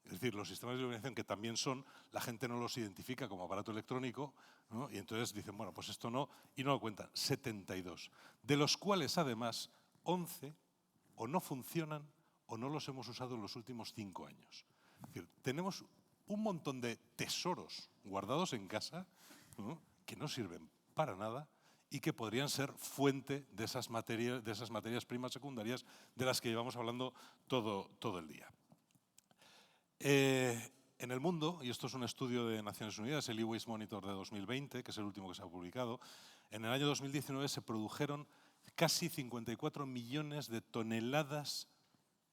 Es decir, los sistemas de iluminación que también son, la gente no los identifica como aparato electrónico, ¿no? Y entonces dicen, bueno, pues esto no, y no lo cuentan, 72. De los cuales, además, 11 o no funcionan o no los hemos usado en los últimos 5 años. Es decir, tenemos un montón de tesoros guardados en casa, ¿no?, que no sirven para nada y que podrían ser fuente de esas materias primas secundarias de las que llevamos hablando todo el día. En el mundo, y esto es un estudio de Naciones Unidas, el E-Waste Monitor de 2020, que es el último que se ha publicado, en el año 2019 se produjeron casi 54 millones de toneladas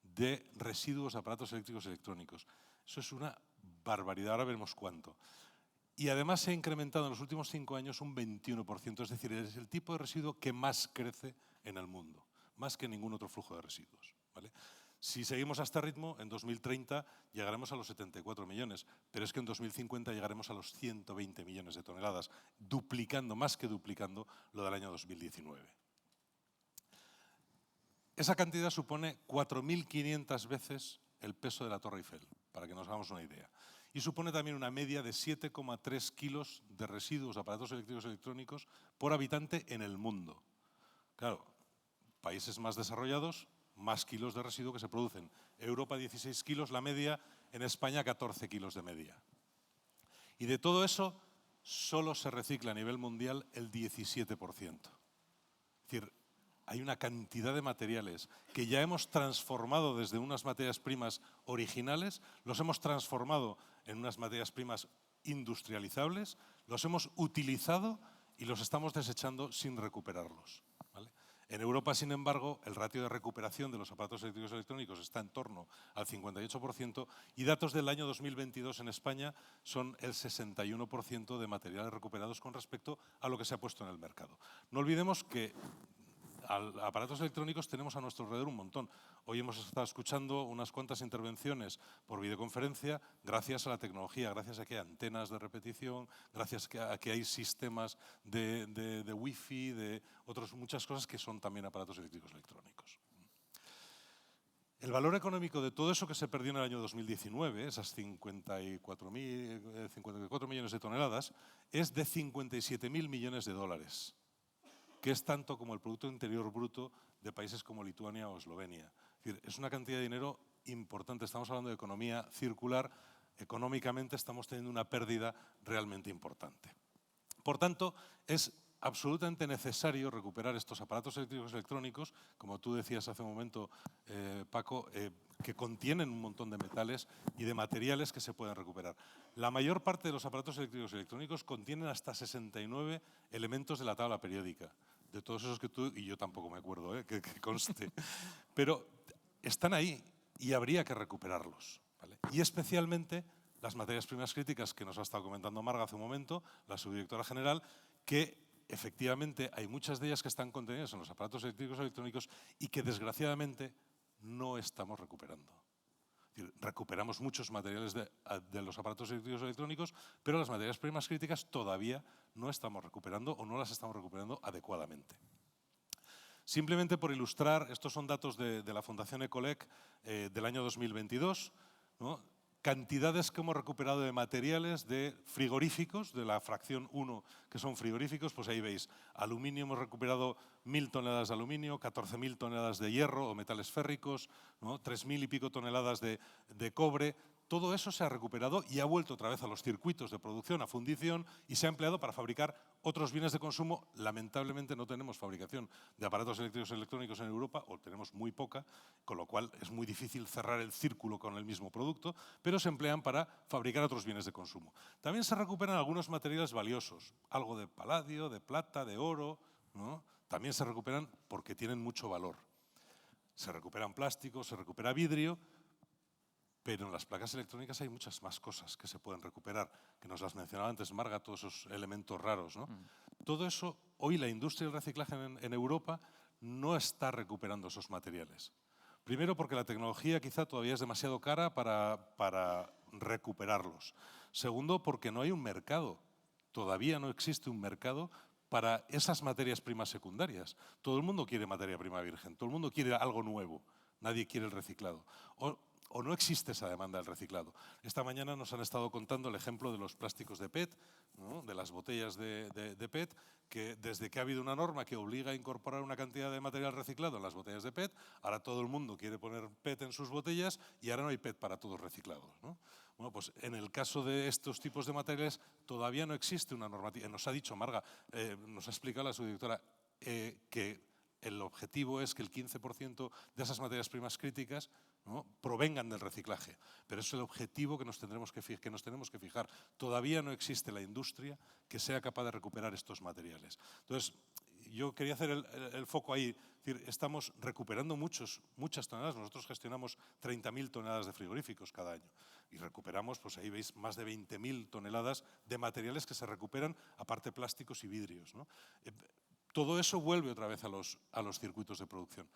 de residuos de aparatos eléctricos y electrónicos. Eso es una barbaridad, ahora veremos cuánto. Y además se ha incrementado en los últimos 5 años un 21%, es decir, es el tipo de residuo que más crece en el mundo, más que ningún otro flujo de residuos, ¿vale? Si seguimos a este ritmo, en 2030 llegaremos a los 74 millones, pero es que en 2050 llegaremos a los 120 millones de toneladas, duplicando, más que duplicando, lo del año 2019. Esa cantidad supone 4.500 veces el peso de la Torre Eiffel, para que nos hagamos una idea. Y supone también una media de 7,3 kilos de residuos de aparatos eléctricos y electrónicos por habitante en el mundo. Claro, países más desarrollados, más kilos de residuo que se producen. Europa 16 kilos la media, en España 14 kilos de media. Y de todo eso, solo se recicla a nivel mundial el 17%. Es decir, hay una cantidad de materiales que ya hemos transformado desde unas materias primas originales, los hemos transformado en unas materias primas industrializables, los hemos utilizado y los estamos desechando sin recuperarlos, ¿vale? En Europa, sin embargo, el ratio de recuperación de los aparatos eléctricos y electrónicos está en torno al 58% y datos del año 2022 en España son el 61% de materiales recuperados con respecto a lo que se ha puesto en el mercado. No olvidemos que aparatos electrónicos tenemos a nuestro alrededor un montón. Hoy hemos estado escuchando unas cuantas intervenciones por videoconferencia gracias a la tecnología, gracias a que hay antenas de repetición, gracias a que hay sistemas de wifi, de muchas cosas que son también aparatos eléctricos electrónicos. El valor económico de todo eso que se perdió en el año 2019, esas 54 millones de toneladas, es de 57.000 millones de dólares. Que es tanto como el Producto Interior Bruto de países como Lituania o Eslovenia. Es decir, es una cantidad de dinero importante. Estamos hablando de economía circular. Económicamente estamos teniendo una pérdida realmente importante. Por tanto, es absolutamente necesario recuperar estos aparatos eléctricos y electrónicos, como tú decías hace un momento, Paco, que contienen un montón de metales y de materiales que se pueden recuperar. La mayor parte de los aparatos eléctricos y electrónicos contienen hasta 69 elementos de la tabla periódica, de todos esos que tú y yo tampoco me acuerdo, que conste. Pero están ahí y habría que recuperarlos, ¿vale? Y especialmente las materias primas críticas que nos ha estado comentando Marga hace un momento, la subdirectora general, que efectivamente hay muchas de ellas que están contenidas en los aparatos eléctricos y electrónicos y que desgraciadamente no estamos recuperando. Es decir, recuperamos muchos materiales de los aparatos eléctricos y electrónicos, pero las materias primas críticas todavía no estamos recuperando o no las estamos recuperando adecuadamente. Simplemente por ilustrar, estos son datos de la Fundación Ecolec del año 2022, ¿no? cantidades que hemos recuperado de materiales de frigoríficos, de la fracción 1, que son frigoríficos, pues ahí veis, aluminio, hemos recuperado 1.000 toneladas de aluminio, 14.000 toneladas de hierro o metales férricos, ¿no? 3.000 y pico toneladas de cobre. Todo eso se ha recuperado y ha vuelto otra vez a los circuitos de producción, a fundición, y se ha empleado para fabricar otros bienes de consumo. Lamentablemente no tenemos fabricación de aparatos eléctricos y electrónicos en Europa, o tenemos muy poca, con lo cual es muy difícil cerrar el círculo con el mismo producto, pero se emplean para fabricar otros bienes de consumo. También se recuperan algunos materiales valiosos, algo de paladio, de plata, de oro, ¿no? También se recuperan porque tienen mucho valor. Se recuperan plásticos, se recupera vidrio, pero en las placas electrónicas hay muchas más cosas que se pueden recuperar, que nos las mencionaba antes Marga, todos esos elementos raros, ¿no? Todo eso, hoy la industria del reciclaje en Europa no está recuperando esos materiales. Primero porque la tecnología quizá todavía es demasiado cara para recuperarlos. Segundo porque no hay un mercado, todavía no existe un mercado para esas materias primas secundarias. Todo el mundo quiere materia prima virgen, todo el mundo quiere algo nuevo, nadie quiere el reciclado. O no existe esa demanda del reciclado. Esta mañana nos han estado contando el ejemplo de los plásticos de PET, ¿no? De las botellas de PET, que desde que ha habido una norma que obliga a incorporar una cantidad de material reciclado en las botellas de PET, ahora todo el mundo quiere poner PET en sus botellas y ahora no hay PET para todos reciclados, ¿no? Bueno, pues en el caso de estos tipos de materiales todavía no existe una normativa. Nos ha dicho Marga, nos ha explicado la subdirectora, que el objetivo es que el 15% de esas materias primas críticas, ¿no?, provengan del reciclaje. Pero es el objetivo que nos tenemos que fijar. Todavía no existe la industria que sea capaz de recuperar estos materiales. Entonces, yo quería hacer el foco ahí. Es decir, estamos recuperando muchas toneladas. Nosotros gestionamos 30.000 toneladas de frigoríficos cada año. Y recuperamos, pues ahí veis, más de 20.000 toneladas de materiales que se recuperan, aparte plásticos y vidrios, ¿no? Todo eso vuelve otra vez a los circuitos de producción.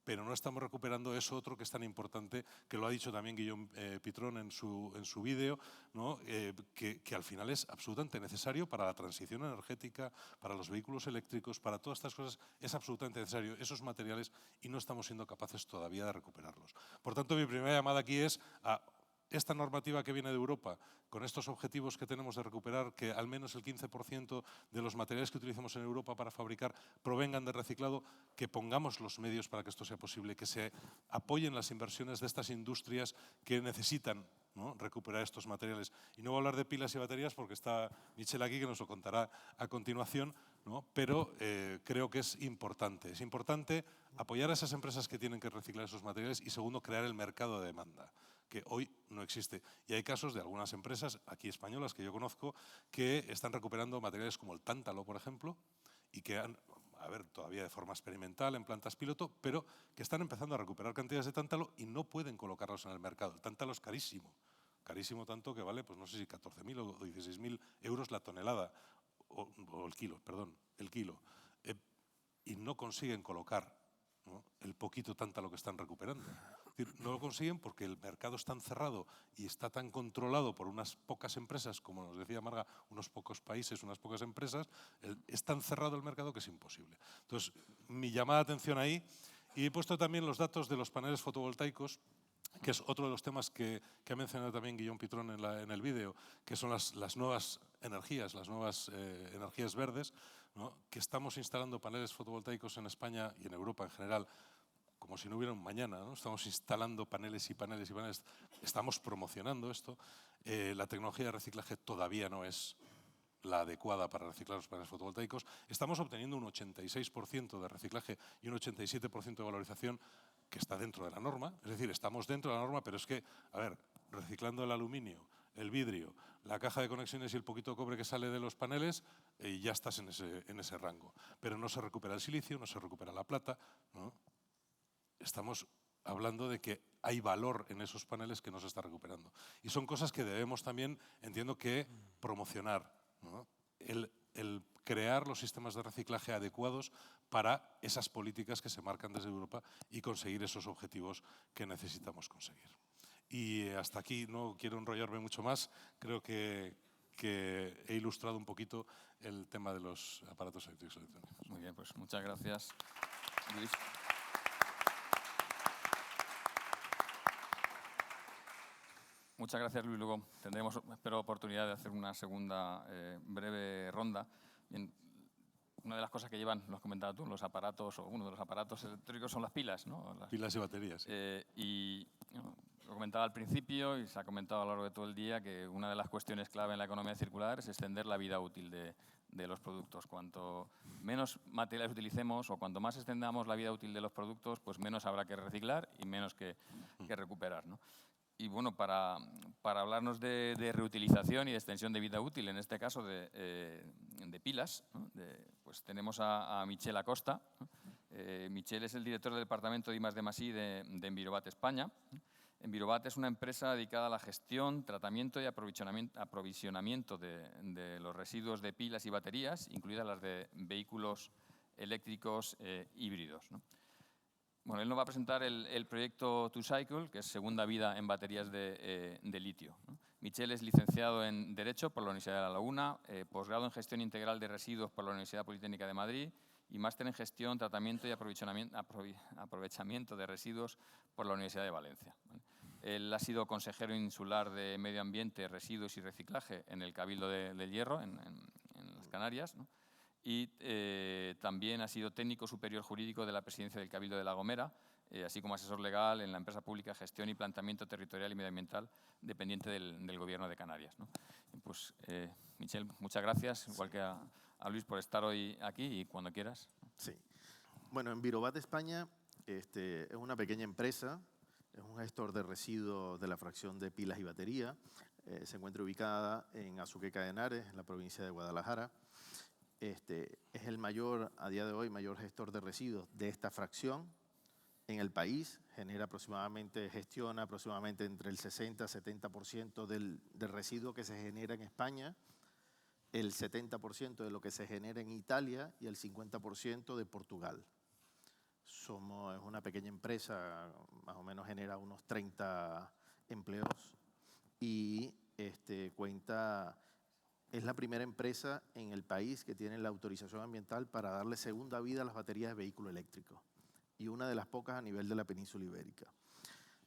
Pero no estamos recuperando eso otro que es tan importante, que lo ha dicho también Guillaume Pitron en su vídeo, ¿no? Que al final es absolutamente necesario para la transición energética, para los vehículos eléctricos, para todas estas cosas, es absolutamente necesario esos materiales y no estamos siendo capaces todavía de recuperarlos. Por tanto, mi primera llamada aquí es a esta normativa que viene de Europa, con estos objetivos que tenemos de recuperar, que al menos el 15% de los materiales que utilicemos en Europa para fabricar provengan de reciclado, que pongamos los medios para que esto sea posible, que se apoyen las inversiones de estas industrias que necesitan, ¿no?, recuperar estos materiales. Y no voy a hablar de pilas y baterías porque está Michelle aquí que nos lo contará a continuación, ¿no? Pero creo que es importante apoyar a esas empresas que tienen que reciclar esos materiales y, segundo, crear el mercado de demanda, que hoy no existe. Y hay casos de algunas empresas aquí españolas que yo conozco que están recuperando materiales como el tántalo, por ejemplo, y que han, todavía de forma experimental en plantas piloto, pero que están empezando a recuperar cantidades de tántalo y no pueden colocarlos en el mercado. El tántalo es carísimo, carísimo tanto que vale, pues no sé si 14.000 o 16.000 euros la tonelada, o el kilo, perdón, el kilo. Y no consiguen colocar, ¿no?, el poquito tántalo que están recuperando. Es decir, no lo consiguen porque el mercado es tan cerrado y está tan controlado por unas pocas empresas, como nos decía Marga, unos pocos países, unas pocas empresas, es tan cerrado el mercado que es imposible. Entonces, mi llamada de atención ahí, y he puesto también los datos de los paneles fotovoltaicos, que es otro de los temas que ha mencionado también Guillaume Pitron en el vídeo, que son las nuevas energías, energías verdes, ¿no?, que estamos instalando paneles fotovoltaicos en España y en Europa en general, como si no hubiera un mañana, ¿no? Estamos instalando paneles y paneles y paneles, estamos promocionando esto. La tecnología de reciclaje todavía no es la adecuada para reciclar los paneles fotovoltaicos. Estamos obteniendo un 86% de reciclaje y un 87% de valorización, que está dentro de la norma. Es decir, estamos dentro de la norma, pero es que, reciclando el aluminio, el vidrio, la caja de conexiones y el poquito de cobre que sale de los paneles, ya estás en ese rango. Pero no se recupera el silicio, no se recupera la plata, ¿no? Estamos hablando de que hay valor en esos paneles que no se está recuperando. Y son cosas que debemos también, entiendo, que promocionar, ¿no? El crear los sistemas de reciclaje adecuados para esas políticas que se marcan desde Europa y conseguir esos objetivos que necesitamos conseguir. Y hasta aquí, no quiero enrollarme mucho más, creo que he ilustrado un poquito el tema de los aparatos eléctricos y electrónicos. Muy bien, pues muchas gracias, Luis. . Muchas gracias, Luis. Luego tendremos, espero, oportunidad de hacer una segunda breve ronda. Bien, una de las cosas que llevan, lo has comentado tú, los aparatos, o uno de los aparatos eléctricos son las pilas, ¿no? Pilas y baterías. Y lo comentaba al principio y se ha comentado a lo largo de todo el día que una de las cuestiones clave en la economía circular es extender la vida útil de los productos. Cuanto menos materiales utilicemos o cuanto más extendamos la vida útil de los productos, pues menos habrá que reciclar y menos que recuperar, ¿no? Y bueno, para hablarnos de reutilización y de extensión de vida útil, en este caso de pilas, ¿no? Pues tenemos a Michel Acosta, ¿no? Michel es el director del departamento de I+D+I de Envirobat España. Envirobat es una empresa dedicada a la gestión, tratamiento y aprovisionamiento de los residuos de pilas y baterías, incluidas las de vehículos eléctricos híbridos, ¿no? Bueno, él nos va a presentar el proyecto TwoCycle, que es segunda vida en baterías de litio, ¿no? Michel es licenciado en Derecho por la Universidad de La Laguna, posgrado en Gestión Integral de Residuos por la Universidad Politécnica de Madrid y máster en Gestión, Tratamiento y Aprovechamiento de Residuos por la Universidad de Valencia, ¿vale? Él ha sido consejero insular de Medio Ambiente, Residuos y Reciclaje en el Cabildo del Hierro, en las Canarias, ¿no? Y también ha sido técnico superior jurídico de la presidencia del Cabildo de La Gomera, así como asesor legal en la empresa pública Gestión y Planteamiento Territorial y Medioambiental dependiente del Gobierno de Canarias, ¿no? Pues, Michel, muchas gracias, igual que a Luis, por estar hoy aquí y cuando quieras. Sí. Bueno, Envirobat España es una pequeña empresa, es un gestor de residuos de la fracción de pilas y batería. Se encuentra ubicada en Azuqueca de Henares, en la provincia de Guadalajara. Es el mayor, a día de hoy, mayor gestor de residuos de esta fracción en el país. Gestiona aproximadamente entre el 60-70% del residuo que se genera en España, el 70% de lo que se genera en Italia y el 50% de Portugal. Es una pequeña empresa, más o menos genera unos 30 empleos y es la primera empresa en el país que tiene la autorización ambiental para darle segunda vida a las baterías de vehículo eléctrico y una de las pocas a nivel de la península ibérica.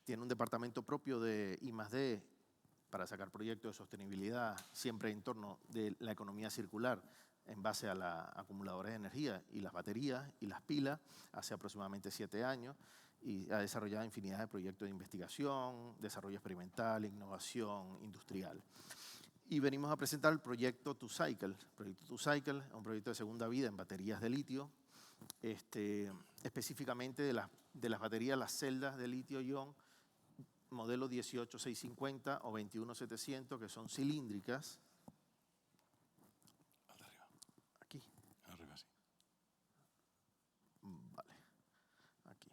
Tiene un departamento propio de I+D para sacar proyectos de sostenibilidad siempre en torno de la economía circular en base a los acumuladores de energía y las baterías y las pilas hace aproximadamente 7 años y ha desarrollado infinidad de proyectos de investigación, desarrollo experimental, innovación industrial. Y venimos a presentar el proyecto TwoCycle. El proyecto TwoCycle es un proyecto de segunda vida en baterías de litio, específicamente de las baterías, las celdas de litio-ion, modelo 18650 o 21700, que son cilíndricas. Aquí. Arriba, sí. Vale. Aquí.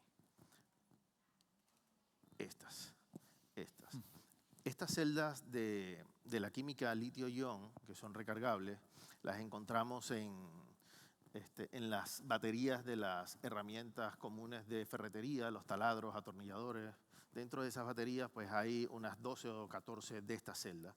Estas celdas de la química litio-ion, que son recargables, las encontramos en las baterías de las herramientas comunes de ferretería, los taladros, atornilladores. Dentro de esas baterías pues hay unas 12 o 14 de estas celdas.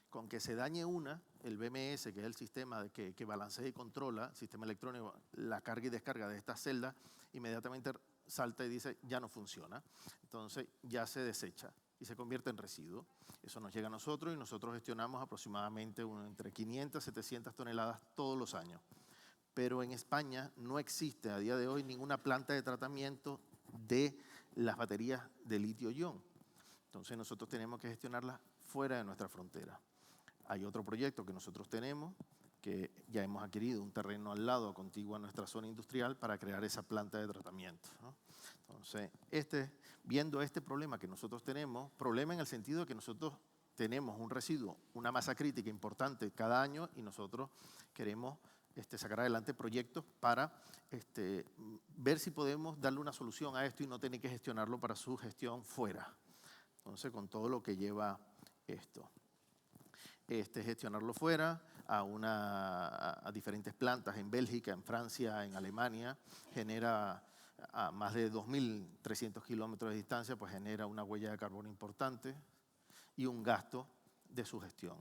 Con que se dañe una, el BMS, que es el sistema que balancea y controla, el sistema electrónico, la carga y descarga de estas celdas, inmediatamente salta y dice ya no funciona. Entonces ya se desecha y se convierte en residuo. Eso nos llega a nosotros y nosotros gestionamos aproximadamente entre 500 y 700 toneladas todos los años. Pero en España no existe a día de hoy ninguna planta de tratamiento de las baterías de litio-ion. Entonces nosotros tenemos que gestionarlas fuera de nuestra frontera. Hay otro proyecto que nosotros tenemos, que ya hemos adquirido un terreno al lado, contiguo a nuestra zona industrial, para crear esa planta de tratamiento, ¿no? Entonces, viendo este problema que nosotros tenemos, problema en el sentido de que nosotros tenemos un residuo, una masa crítica importante cada año y nosotros queremos sacar adelante proyectos para ver si podemos darle una solución a esto y no tener que gestionarlo para su gestión fuera. Entonces, con todo lo que lleva esto. Gestionarlo fuera a diferentes plantas en Bélgica, en Francia, en Alemania, genera a más de 2.300 kilómetros de distancia, pues genera una huella de carbono importante y un gasto de su gestión.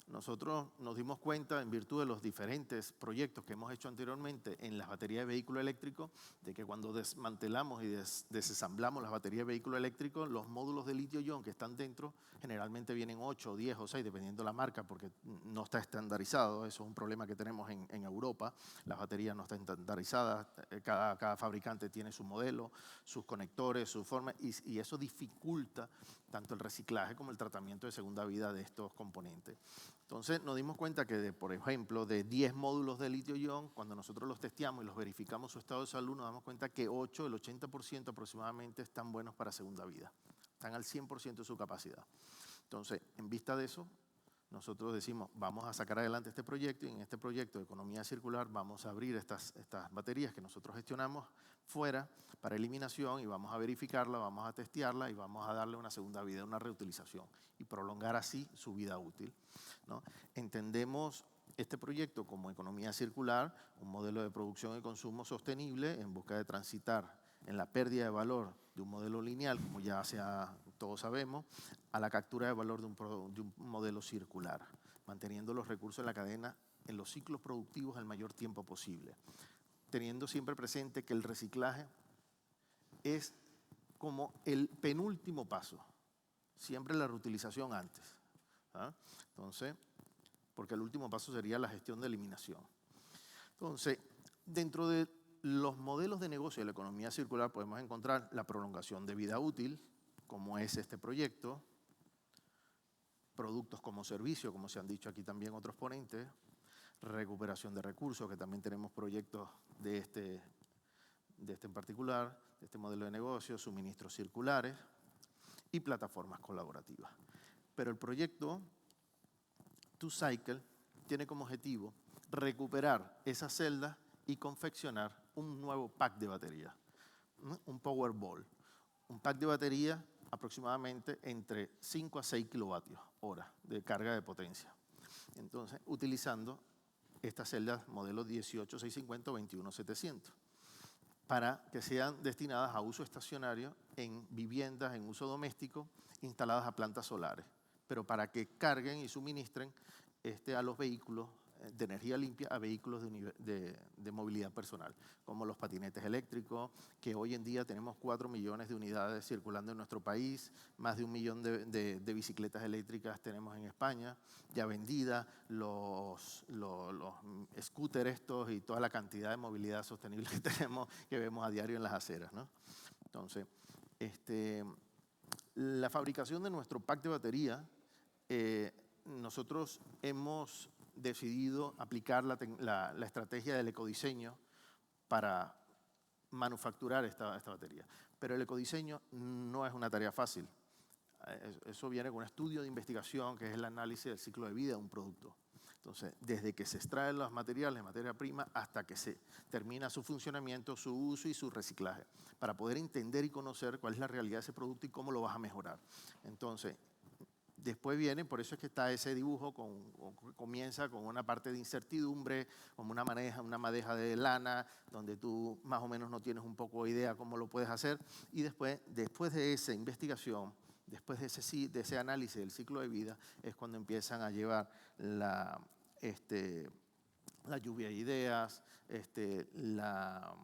nosotros nos dimos cuenta, en virtud de los diferentes proyectos que hemos hecho anteriormente en las baterías de vehículo eléctrico, de que cuando desmantelamos y desensamblamos las baterías de vehículo eléctrico, los módulos de litio-ion que están dentro generalmente vienen 8, 10 o 6, dependiendo de la marca, porque no está estandarizado. Eso es un problema que tenemos en Europa. Las baterías no están estandarizadas, cada fabricante tiene su modelo, sus conectores, su forma, y eso dificulta tanto el reciclaje como el tratamiento de segunda vida de estos componentes. Entonces nos dimos cuenta que, por ejemplo, de 10 módulos de litio-ion, cuando nosotros los testeamos y los verificamos su estado de salud, nos damos cuenta que 8, el 80% aproximadamente, están buenos para segunda vida. Están al 100% de su capacidad. Entonces, en vista de eso, nosotros decimos, vamos a sacar adelante este proyecto, y en este proyecto de economía circular vamos a abrir estas baterías que nosotros gestionamos fuera para eliminación, y vamos a verificarla, vamos a testearla y vamos a darle una segunda vida, una reutilización, y prolongar así su vida útil, ¿no? Entendemos este proyecto como economía circular, un modelo de producción y consumo sostenible en busca de transitar en la pérdida de valor de un modelo lineal, como ya todos sabemos, a la captura de valor de un modelo circular, manteniendo los recursos en la cadena en los ciclos productivos el mayor tiempo posible, teniendo siempre presente que el reciclaje es como el penúltimo paso, siempre la reutilización antes, ¿ah? Entonces, porque el último paso sería la gestión de eliminación. Entonces, dentro de los modelos de negocio de la economía circular podemos encontrar la prolongación de vida útil, como es este proyecto, productos como servicio, como se han dicho aquí también otros ponentes, recuperación de recursos, que también tenemos proyectos de este en particular, de este modelo de negocio, suministros circulares y plataformas colaborativas. Pero el proyecto 2Cycle tiene como objetivo recuperar esas celdas y confeccionar un nuevo pack de batería, un Powerball, un pack de batería aproximadamente entre 5 a 6 kilovatios hora de carga de potencia. Entonces, utilizando estas celdas modelo 18650 o 21700 para que sean destinadas a uso estacionario en viviendas en uso doméstico instaladas a plantas solares, pero para que carguen y suministren a los vehículos de energía limpia, a vehículos de movilidad personal, como los patinetes eléctricos, que hoy en día tenemos 4 millones de unidades circulando en nuestro país, más de 1 millón de bicicletas eléctricas tenemos en España, ya vendidas, los scooters estos y toda la cantidad de movilidad sostenible que tenemos, que vemos a diario en las aceras, ¿no? Entonces, la fabricación de nuestro pack de batería, nosotros hemos decidido aplicar la estrategia del ecodiseño para manufacturar esta batería. Pero el ecodiseño no es una tarea fácil. Eso viene con un estudio de investigación, que es el análisis del ciclo de vida de un producto. Entonces, desde que se extraen los materiales, materia prima, hasta que se termina su funcionamiento, su uso y su reciclaje, para poder entender y conocer cuál es la realidad de ese producto y cómo lo vas a mejorar. Entonces, después viene, por eso es que está ese dibujo, comienza con una parte de incertidumbre, como una madeja de lana, donde tú más o menos no tienes un poco de idea cómo lo puedes hacer, y después de esa investigación, después de ese análisis del ciclo de vida, es cuando empiezan a llevar la lluvia de ideas, la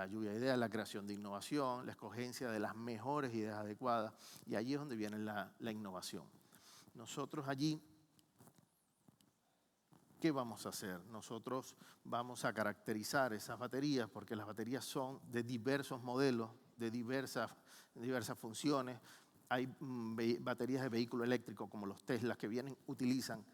lluvia de ideas, la creación de innovación, la escogencia de las mejores ideas adecuadas, y allí es donde viene la innovación. Nosotros allí, ¿qué vamos a hacer? Nosotros vamos a caracterizar esas baterías, porque las baterías son de diversos modelos, de diversas funciones. Hay baterías de vehículo eléctrico, como los Teslas, que utilizan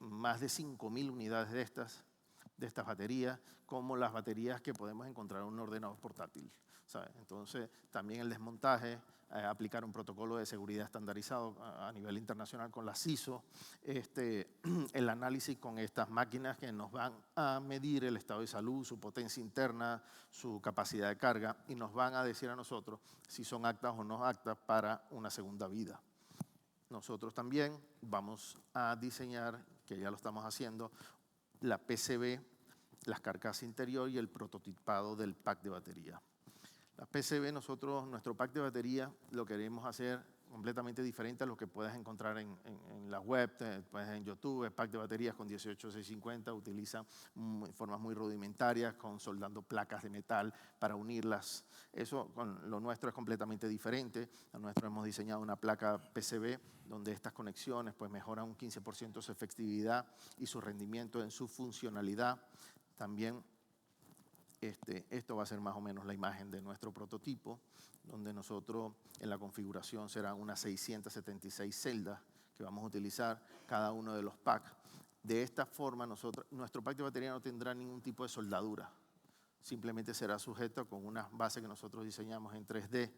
más de 5.000 unidades de estas baterías, como las baterías que podemos encontrar en un ordenador portátil, ¿sabes? Entonces, también el desmontaje, aplicar un protocolo de seguridad estandarizado a nivel internacional con la CISO, el análisis con estas máquinas que nos van a medir el estado de salud, su potencia interna, su capacidad de carga, y nos van a decir a nosotros si son aptas o no aptas para una segunda vida. Nosotros también vamos a diseñar, que ya lo estamos haciendo, la PCB, las carcasas interior y el prototipado del pack de batería. La PCB, nuestro pack de batería lo queremos hacer completamente diferente a lo que puedes encontrar en la web, en YouTube. El pack de baterías con 18650 utiliza formas muy rudimentarias, soldando placas de metal para unirlas. Eso con lo nuestro es completamente diferente. Lo nuestro hemos diseñado una placa PCB donde estas conexiones pues, mejoran un 15% su efectividad y su rendimiento en su funcionalidad. También esto va a ser más o menos la imagen de nuestro prototipo, donde nosotros en la configuración serán unas 676 celdas que vamos a utilizar cada uno de los packs. De esta forma, nuestro pack de batería no tendrá ningún tipo de soldadura. Simplemente será sujeto con unas bases que nosotros diseñamos en 3D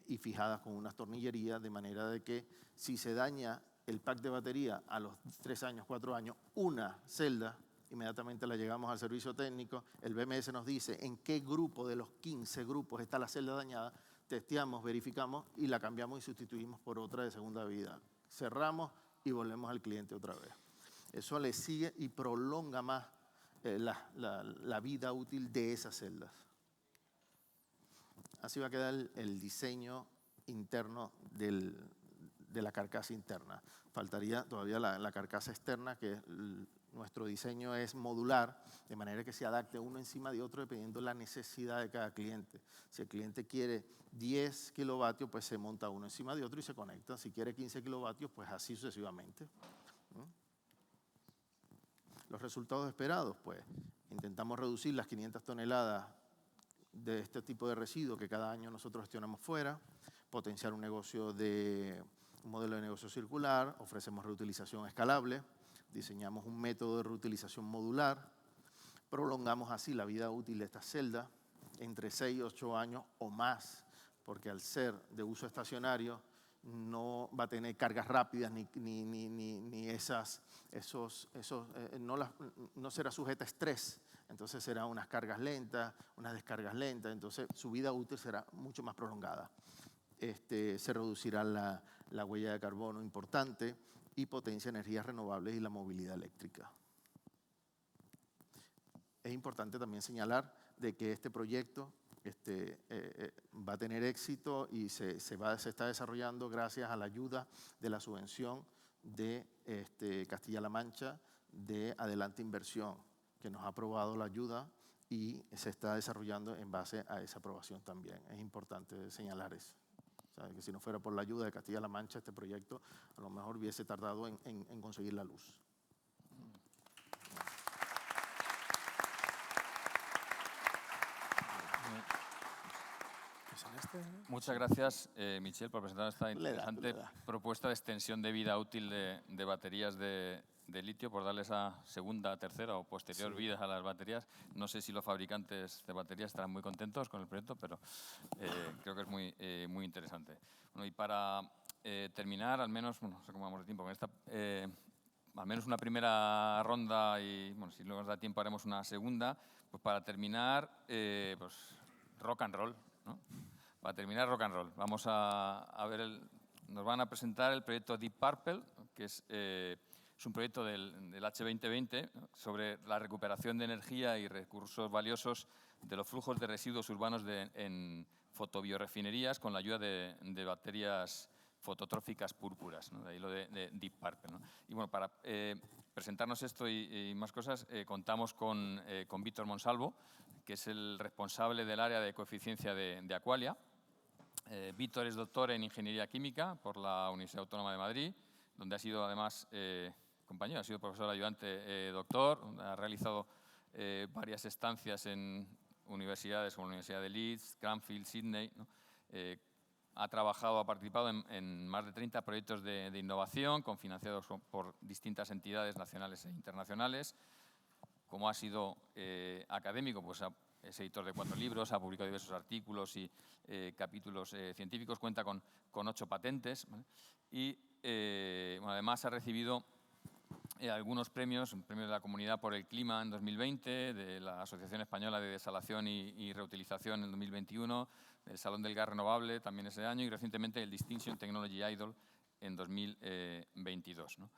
y fijadas con unas tornillerías, de manera de que si se daña el pack de batería a los 3 años, 4 años, una celda, inmediatamente la llegamos al servicio técnico, el BMS nos dice en qué grupo de los 15 grupos está la celda dañada, testeamos, verificamos y la cambiamos y sustituimos por otra de segunda vida. Cerramos y volvemos al cliente otra vez. Eso le sigue y prolonga más la vida útil de esas celdas. Así va a quedar el diseño interno de la carcasa interna. Faltaría todavía la carcasa externa, que nuestro diseño es modular, de manera que se adapte uno encima de otro dependiendo de la necesidad de cada cliente. Si el cliente quiere 10 kilovatios, pues se monta uno encima de otro y se conecta. Si quiere 15 kilovatios, pues así sucesivamente. Los resultados esperados, pues intentamos reducir las 500 toneladas de este tipo de residuos que cada año nosotros gestionamos fuera, potenciar un modelo de negocio circular, ofrecemos reutilización escalable, diseñamos un método de reutilización modular, prolongamos así la vida útil de estas celdas entre 6 y 8 años o más, porque al ser de uso estacionario no va a tener cargas rápidas no será sujeta a estrés. Entonces serán unas cargas lentas, unas descargas lentas, entonces su vida útil será mucho más prolongada. Se reducirá la huella de carbono importante y potencia energías renovables y la movilidad eléctrica. Es importante también señalar de que este proyecto va a tener éxito y se está desarrollando gracias a la ayuda de la subvención de Castilla-La Mancha de Adelante Inversión, que nos ha aprobado la ayuda y se está desarrollando en base a esa aprobación también. Es importante señalar eso. O sea, que si no fuera por la ayuda de Castilla-La Mancha, este proyecto a lo mejor hubiese tardado en conseguir la luz. Muchas gracias, Michel, por presentar esta interesante propuesta de extensión de vida útil de baterías de litio, por darle esa segunda, tercera o posterior vida a las baterías. No sé si los fabricantes de baterías estarán muy contentos con el proyecto, pero creo que es muy interesante. Bueno, y para terminar, al menos, no sé cómo vamos de tiempo con esta, al menos una primera ronda y, bueno, si luego nos da tiempo haremos una segunda. Pues para terminar, pues rock and roll, ¿no? Para terminar, rock and roll. Vamos a ver, nos van a presentar el proyecto Deep Purple, que es un proyecto del H2020 sobre la recuperación de energía y recursos valiosos de los flujos de residuos urbanos en fotobiorefinerías con la ayuda de baterías fototróficas púrpuras, ¿no? De ahí lo de Deep Purple, ¿no? Y bueno, para presentarnos esto y más cosas, contamos con Víctor Monsalvo, que es el responsable del área de coeficiencia de Aqualia. Víctor es doctor en Ingeniería Química por la Universidad Autónoma de Madrid, donde ha sido además compañero, ha sido profesor ayudante doctor, ha realizado varias estancias en universidades como la Universidad de Leeds, Cranfield, Sydney, ¿no? Ha participado en más de 30 proyectos de innovación, cofinanciados por distintas entidades nacionales e internacionales. Como ha sido académico, pues es editor de 4 libros, ha publicado diversos artículos y capítulos científicos, cuenta con 8 patentes, ¿vale? Y bueno, además ha recibido algunos premios, un premio de la Comunidad por el Clima en 2020, de la Asociación Española de Desalación y Reutilización en 2021, del Salón del Gas Renovable también ese año y recientemente el Distinction Technology Idol en 2022, ¿no?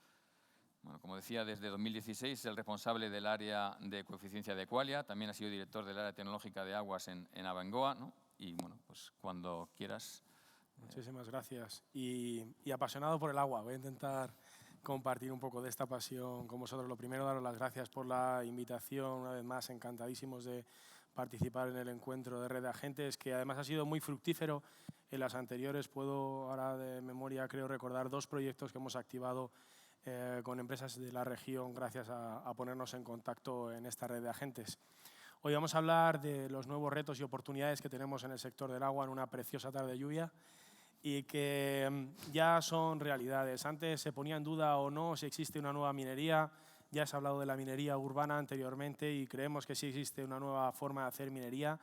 Bueno, como decía, desde 2016 es el responsable del área de coeficiencia de Aqualia, también ha sido director del área tecnológica de aguas en Abengoa, ¿no? Y bueno, pues cuando quieras, Muchísimas gracias. Y apasionado por el agua. Voy a intentar compartir un poco de esta pasión con vosotros. Lo primero, daros las gracias por la invitación. Una vez más, encantadísimos de participar en el encuentro de Red de Agentes, que además ha sido muy fructífero. En las anteriores puedo, ahora de memoria, creo recordar 2 proyectos que hemos activado con empresas de la región gracias a ponernos en contacto en esta Red de Agentes. Hoy vamos a hablar de los nuevos retos y oportunidades que tenemos en el sector del agua en una preciosa tarde de lluvia y que ya son realidades. Antes se ponía en duda o no si existe una nueva minería. Ya se ha hablado de la minería urbana anteriormente y creemos que sí existe una nueva forma de hacer minería.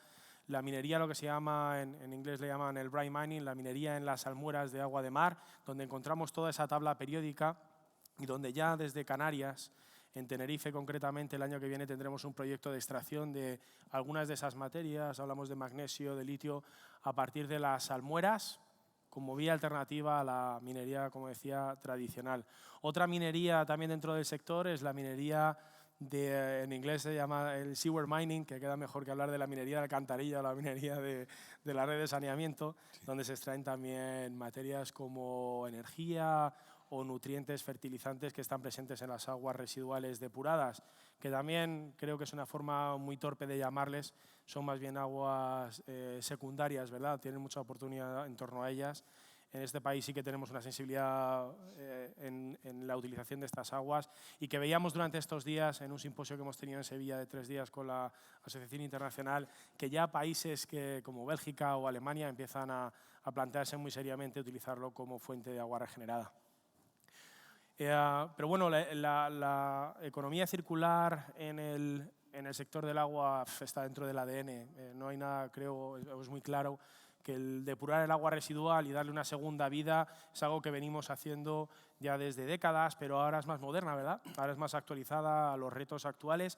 La minería, lo que se llama, en inglés le llaman el brine mining, la minería en las almueras de agua de mar, donde encontramos toda esa tabla periódica y donde ya desde Canarias, en Tenerife concretamente, el año que viene tendremos un proyecto de extracción de algunas de esas materias, hablamos de magnesio, de litio, a partir de las almueras, como vía alternativa a la minería, como decía, tradicional. Otra minería también dentro del sector es la minería en inglés se llama el sewer mining, que queda mejor que hablar de la minería de alcantarilla o la minería de la red de saneamiento, donde se extraen también materias como energía o nutrientes fertilizantes que están presentes en las aguas residuales depuradas, que también creo que es una forma muy torpe de llamarles, son más bien aguas secundarias, ¿verdad? Tienen mucha oportunidad en torno a ellas. En este país sí que tenemos una sensibilidad en la utilización de estas aguas y que veíamos durante estos días en un simposio que hemos tenido en Sevilla de 3 días con la Asociación Internacional, que ya países como Bélgica o Alemania empiezan a plantearse muy seriamente utilizarlo como fuente de agua regenerada. Pero bueno, la economía circular en el sector del agua está dentro del ADN. No hay nada, creo, es muy claro que el depurar el agua residual y darle una segunda vida es algo que venimos haciendo ya desde décadas, pero ahora es más moderna, ¿verdad? Ahora es más actualizada a los retos actuales,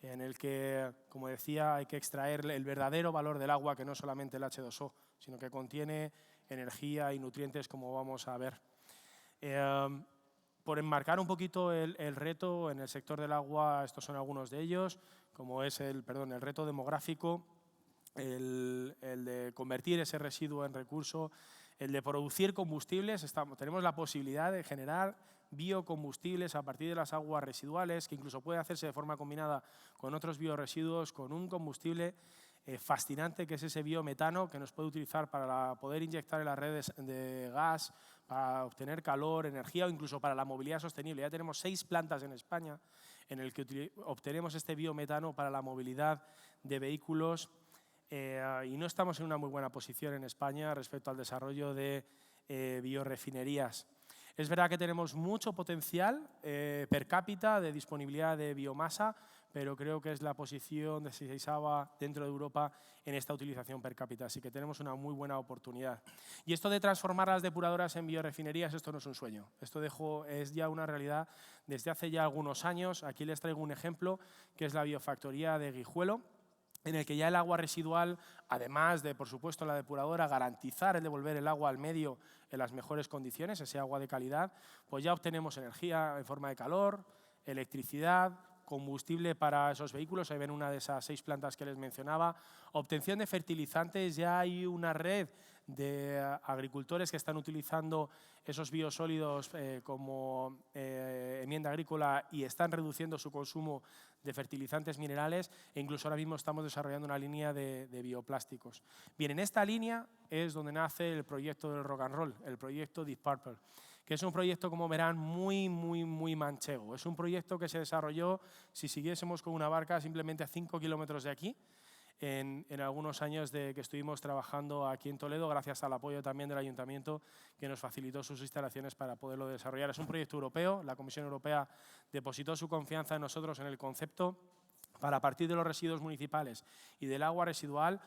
en el que, como decía, hay que extraer el verdadero valor del agua, que no solamente el H2O, sino que contiene energía y nutrientes, como vamos a ver. Por enmarcar un poquito el reto en el sector del agua, estos son algunos de ellos, como es el reto demográfico, el de convertir ese residuo en recurso, el de producir combustibles. Tenemos la posibilidad de generar biocombustibles a partir de las aguas residuales, que incluso puede hacerse de forma combinada con otros bioresiduos, con un combustible fascinante que es ese biometano, que nos puede utilizar para poder inyectar en las redes de gas, para obtener calor, energía o incluso para la movilidad sostenible. Ya tenemos 6 plantas en España en el que obtenemos este biometano para la movilidad de vehículos y no estamos en una muy buena posición en España respecto al desarrollo de biorefinerías. Es verdad que tenemos mucho potencial per cápita de disponibilidad de biomasa, pero creo que es la posición de 16ª dentro de Europa en esta utilización per cápita, así que tenemos una muy buena oportunidad. Y esto de transformar las depuradoras en biorefinerías, esto no es un sueño, esto es ya una realidad desde hace ya algunos años. Aquí les traigo un ejemplo, que es la biofactoría de Guijuelo, en el que ya el agua residual, además de, por supuesto, la depuradora, garantizar el devolver el agua al medio en las mejores condiciones, ese agua de calidad, pues ya obtenemos energía en forma de calor, electricidad, combustible para esos vehículos. Ahí ven una de esas 6 plantas que les mencionaba. Obtención de fertilizantes, ya hay una red de agricultores que están utilizando esos biosólidos como enmienda agrícola y están reduciendo su consumo de fertilizantes minerales, e incluso ahora mismo estamos desarrollando una línea de bioplásticos. Bien, en esta línea es donde nace el proyecto del Rock and Roll, el proyecto Deep Purple, que es un proyecto, como verán, muy manchego. Es un proyecto que se desarrolló, si siguiésemos con una barca, simplemente a 5 kilómetros de aquí, en algunos años de que estuvimos trabajando aquí en Toledo, gracias al apoyo también del Ayuntamiento, que nos facilitó sus instalaciones para poderlo desarrollar. Es un proyecto europeo, la Comisión Europea depositó su confianza en nosotros en el concepto para, a partir de los residuos municipales y del agua residual,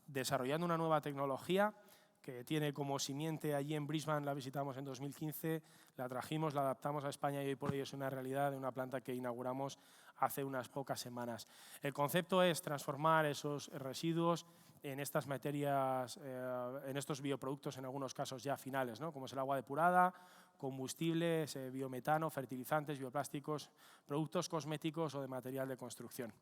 desarrollando una nueva tecnología que tiene como simiente allí en Brisbane, la visitamos en 2015, la trajimos, la adaptamos a España y hoy por hoy es una realidad de una planta que inauguramos hace unas pocas semanas. El concepto es transformar esos residuos en estas materias, en estos bioproductos, en algunos casos ya finales, ¿no? Como es el agua depurada, combustibles, biometano, fertilizantes, bioplásticos, productos cosméticos o de material de construcción.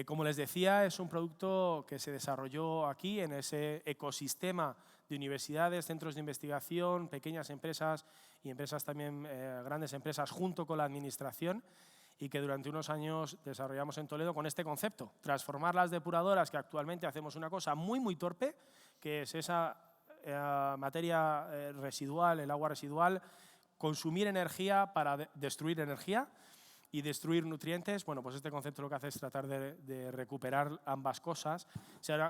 Como les decía, es un producto que se desarrolló aquí en ese ecosistema de universidades, centros de investigación, pequeñas empresas y empresas también, grandes empresas, junto con la administración, y que durante unos años desarrollamos en Toledo con este concepto: transformar las depuradoras, que actualmente hacemos una cosa muy torpe, que es esa materia residual, el agua residual, consumir energía para destruir energía y destruir nutrientes. Bueno, pues este concepto lo que hace es tratar de recuperar ambas cosas.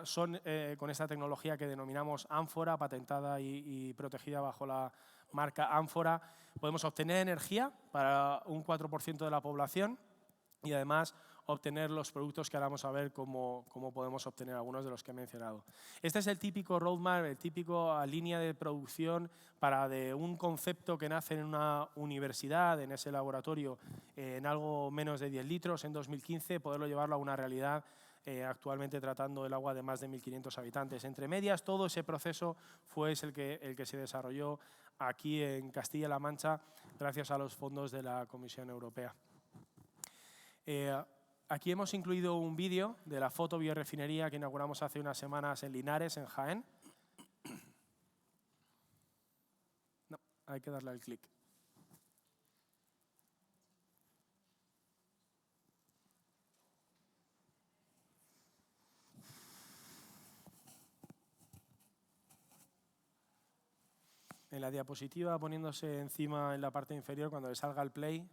Son con esta tecnología que denominamos Ánfora, patentada y protegida bajo la marca Ánfora, podemos obtener energía para un 4% de la población y además obtener los productos que ahora vamos a ver cómo podemos obtener algunos de los que he mencionado. Este es el típico roadmap, el típico línea de producción para de un concepto que nace en una universidad, en ese laboratorio, en algo menos de 10 litros en 2015, poderlo llevarlo a una realidad actualmente tratando el agua de más de 1.500 habitantes. Entre medias, todo ese proceso fue el que se desarrolló aquí en Castilla-La Mancha gracias a los fondos de la Comisión Europea. Aquí hemos incluido un vídeo de la fotobiorefinería que inauguramos hace unas semanas en Linares, en Jaén. No, hay que darle al clic. En la diapositiva, poniéndose encima en la parte inferior, cuando le salga el play.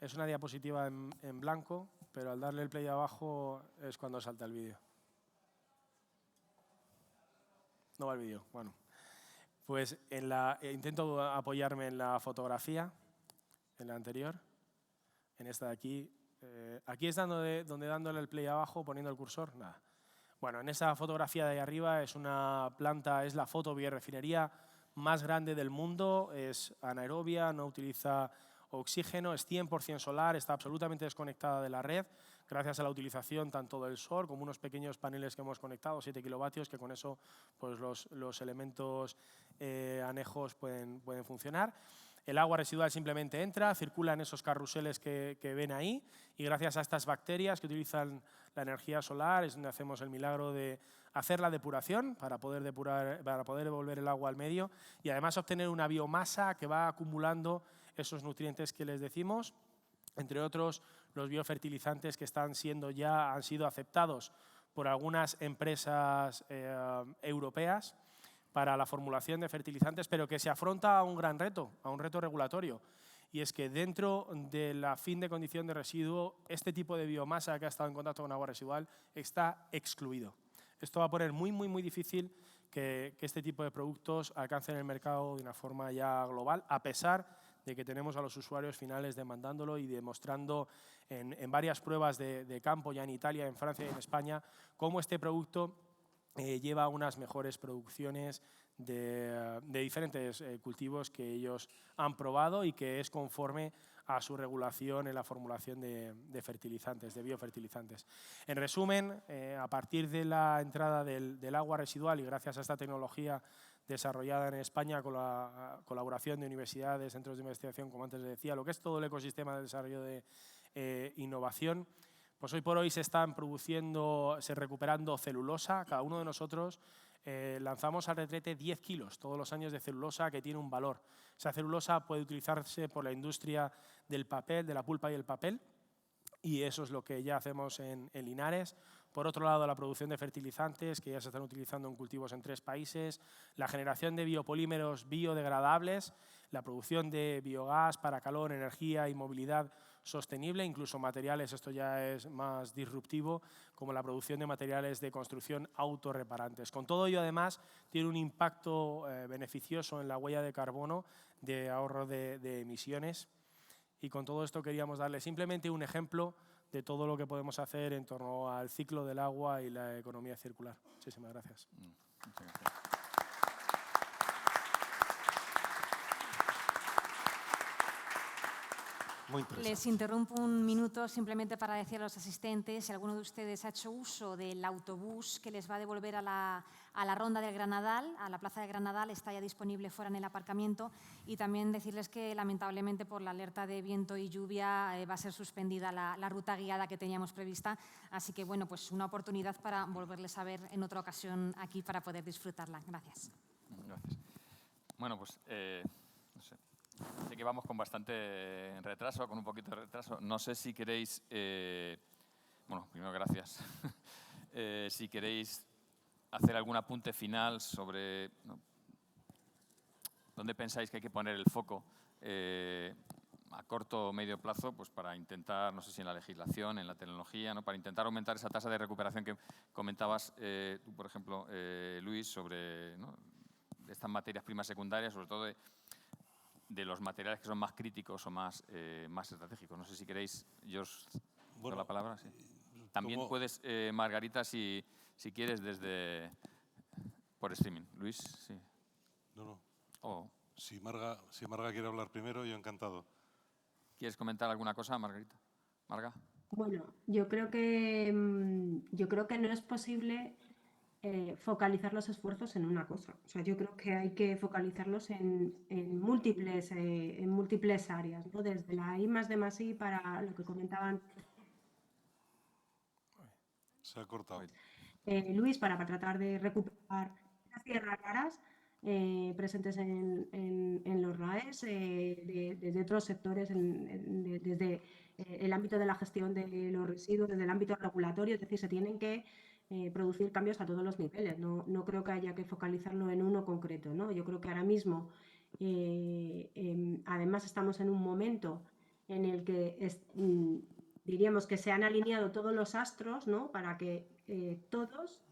Es una diapositiva en blanco, pero al darle el play abajo es cuando salta el vídeo. No va el vídeo, bueno. Pues intento apoyarme en la fotografía, en la anterior, en esta de aquí. Aquí es donde dándole el play abajo, poniendo el cursor, nada. Bueno, en esa fotografía de ahí arriba es una planta, es la fotobiorefinería más grande del mundo, es anaerobia, no utiliza oxígeno, es 100% solar, está absolutamente desconectada de la red, gracias a la utilización tanto del sol como unos pequeños paneles que hemos conectado, 7 kilovatios, que con eso pues los elementos anejos pueden funcionar. El agua residual simplemente entra, circula en esos carruseles que ven ahí, y gracias a estas bacterias que utilizan la energía solar es donde hacemos el milagro de hacer la depuración para poder devolver el agua al medio y además obtener una biomasa que va acumulando esos nutrientes que les decimos, entre otros los biofertilizantes que han sido aceptados por algunas empresas europeas para la formulación de fertilizantes, pero que se afronta a un gran reto, a un reto regulatorio. Y es que dentro de la fin de condición de residuo, este tipo de biomasa que ha estado en contacto con agua residual está excluido. Esto va a poner muy difícil que este tipo de productos alcancen el mercado de una forma ya global, a pesar de que tenemos a los usuarios finales demandándolo y demostrando en varias pruebas de campo, ya en Italia, en Francia y en España, cómo este producto lleva unas mejores producciones de diferentes cultivos que ellos han probado y que es conforme a su regulación en la formulación de fertilizantes, de biofertilizantes. En resumen, a partir de la entrada del agua residual y gracias a esta tecnología desarrollada en España con la colaboración de universidades, centros de investigación, como antes les decía, lo que es todo el ecosistema de desarrollo de innovación, pues hoy por hoy se están recuperando celulosa. Cada uno de nosotros lanzamos al retrete 10 kilos todos los años de celulosa, que tiene un valor. Esa celulosa puede utilizarse por la industria del papel, de la pulpa y el papel, y eso es lo que ya hacemos en Linares. Por otro lado, la producción de fertilizantes, que ya se están utilizando en cultivos en 3 países, la generación de biopolímeros biodegradables, la producción de biogás para calor, energía y movilidad sostenible, incluso materiales, esto ya es más disruptivo, como la producción de materiales de construcción autorreparantes. Con todo ello, además, tiene un impacto beneficioso en la huella de carbono, de ahorro de emisiones, y con todo esto queríamos darle simplemente un ejemplo de todo lo que podemos hacer en torno al ciclo del agua y la economía circular. Muchísimas gracias. Muchas gracias. Muy interesante. Les interrumpo un minuto simplemente para decir a los asistentes si alguno de ustedes ha hecho uso del autobús que les va a devolver a la ronda del Granadal, a la plaza de Granadal, está ya disponible fuera en el aparcamiento, y también decirles que lamentablemente por la alerta de viento y lluvia va a ser suspendida la ruta guiada que teníamos prevista, así que bueno, pues una oportunidad para volverles a ver en otra ocasión aquí para poder disfrutarla. Gracias. Gracias. Bueno, pues no sé. Sé que vamos con bastante retraso, con un poquito de retraso. No sé si queréis, bueno, primero gracias. Si queréis hacer algún apunte final sobre, ¿no?, dónde pensáis que hay que poner el foco a corto o medio plazo, pues para intentar, no sé si en la legislación, en la tecnología, ¿no?, para intentar aumentar esa tasa de recuperación que comentabas tú, por ejemplo, Luis, sobre, ¿no?, estas materias primas secundarias, sobre todo de los materiales que son más críticos o más estratégicos. No sé si queréis, yo os doy la palabra. Sí. También puedes, Margarita, si quieres, por streaming. Luis, sí. No. Oh. Si Marga quiere hablar primero, yo encantado. ¿Quieres comentar alguna cosa, Margarita? Marga. Bueno, yo creo que no es posible focalizar los esfuerzos en una cosa. O sea, yo creo que hay que focalizarlos en múltiples áreas, ¿no? Desde la I+D+I para lo que comentaban Se ha cortado. Luis, para tratar de recuperar las tierras raras presentes en los RAEs, desde otros sectores, desde el ámbito de la gestión de los residuos, desde el ámbito regulatorio, es decir, se tienen que producir cambios a todos los niveles. No creo que haya que focalizarlo en uno concreto, ¿no? Yo creo que ahora mismo, además, estamos en un momento en el que diríamos que se han alineado todos los astros, ¿no?, para que todos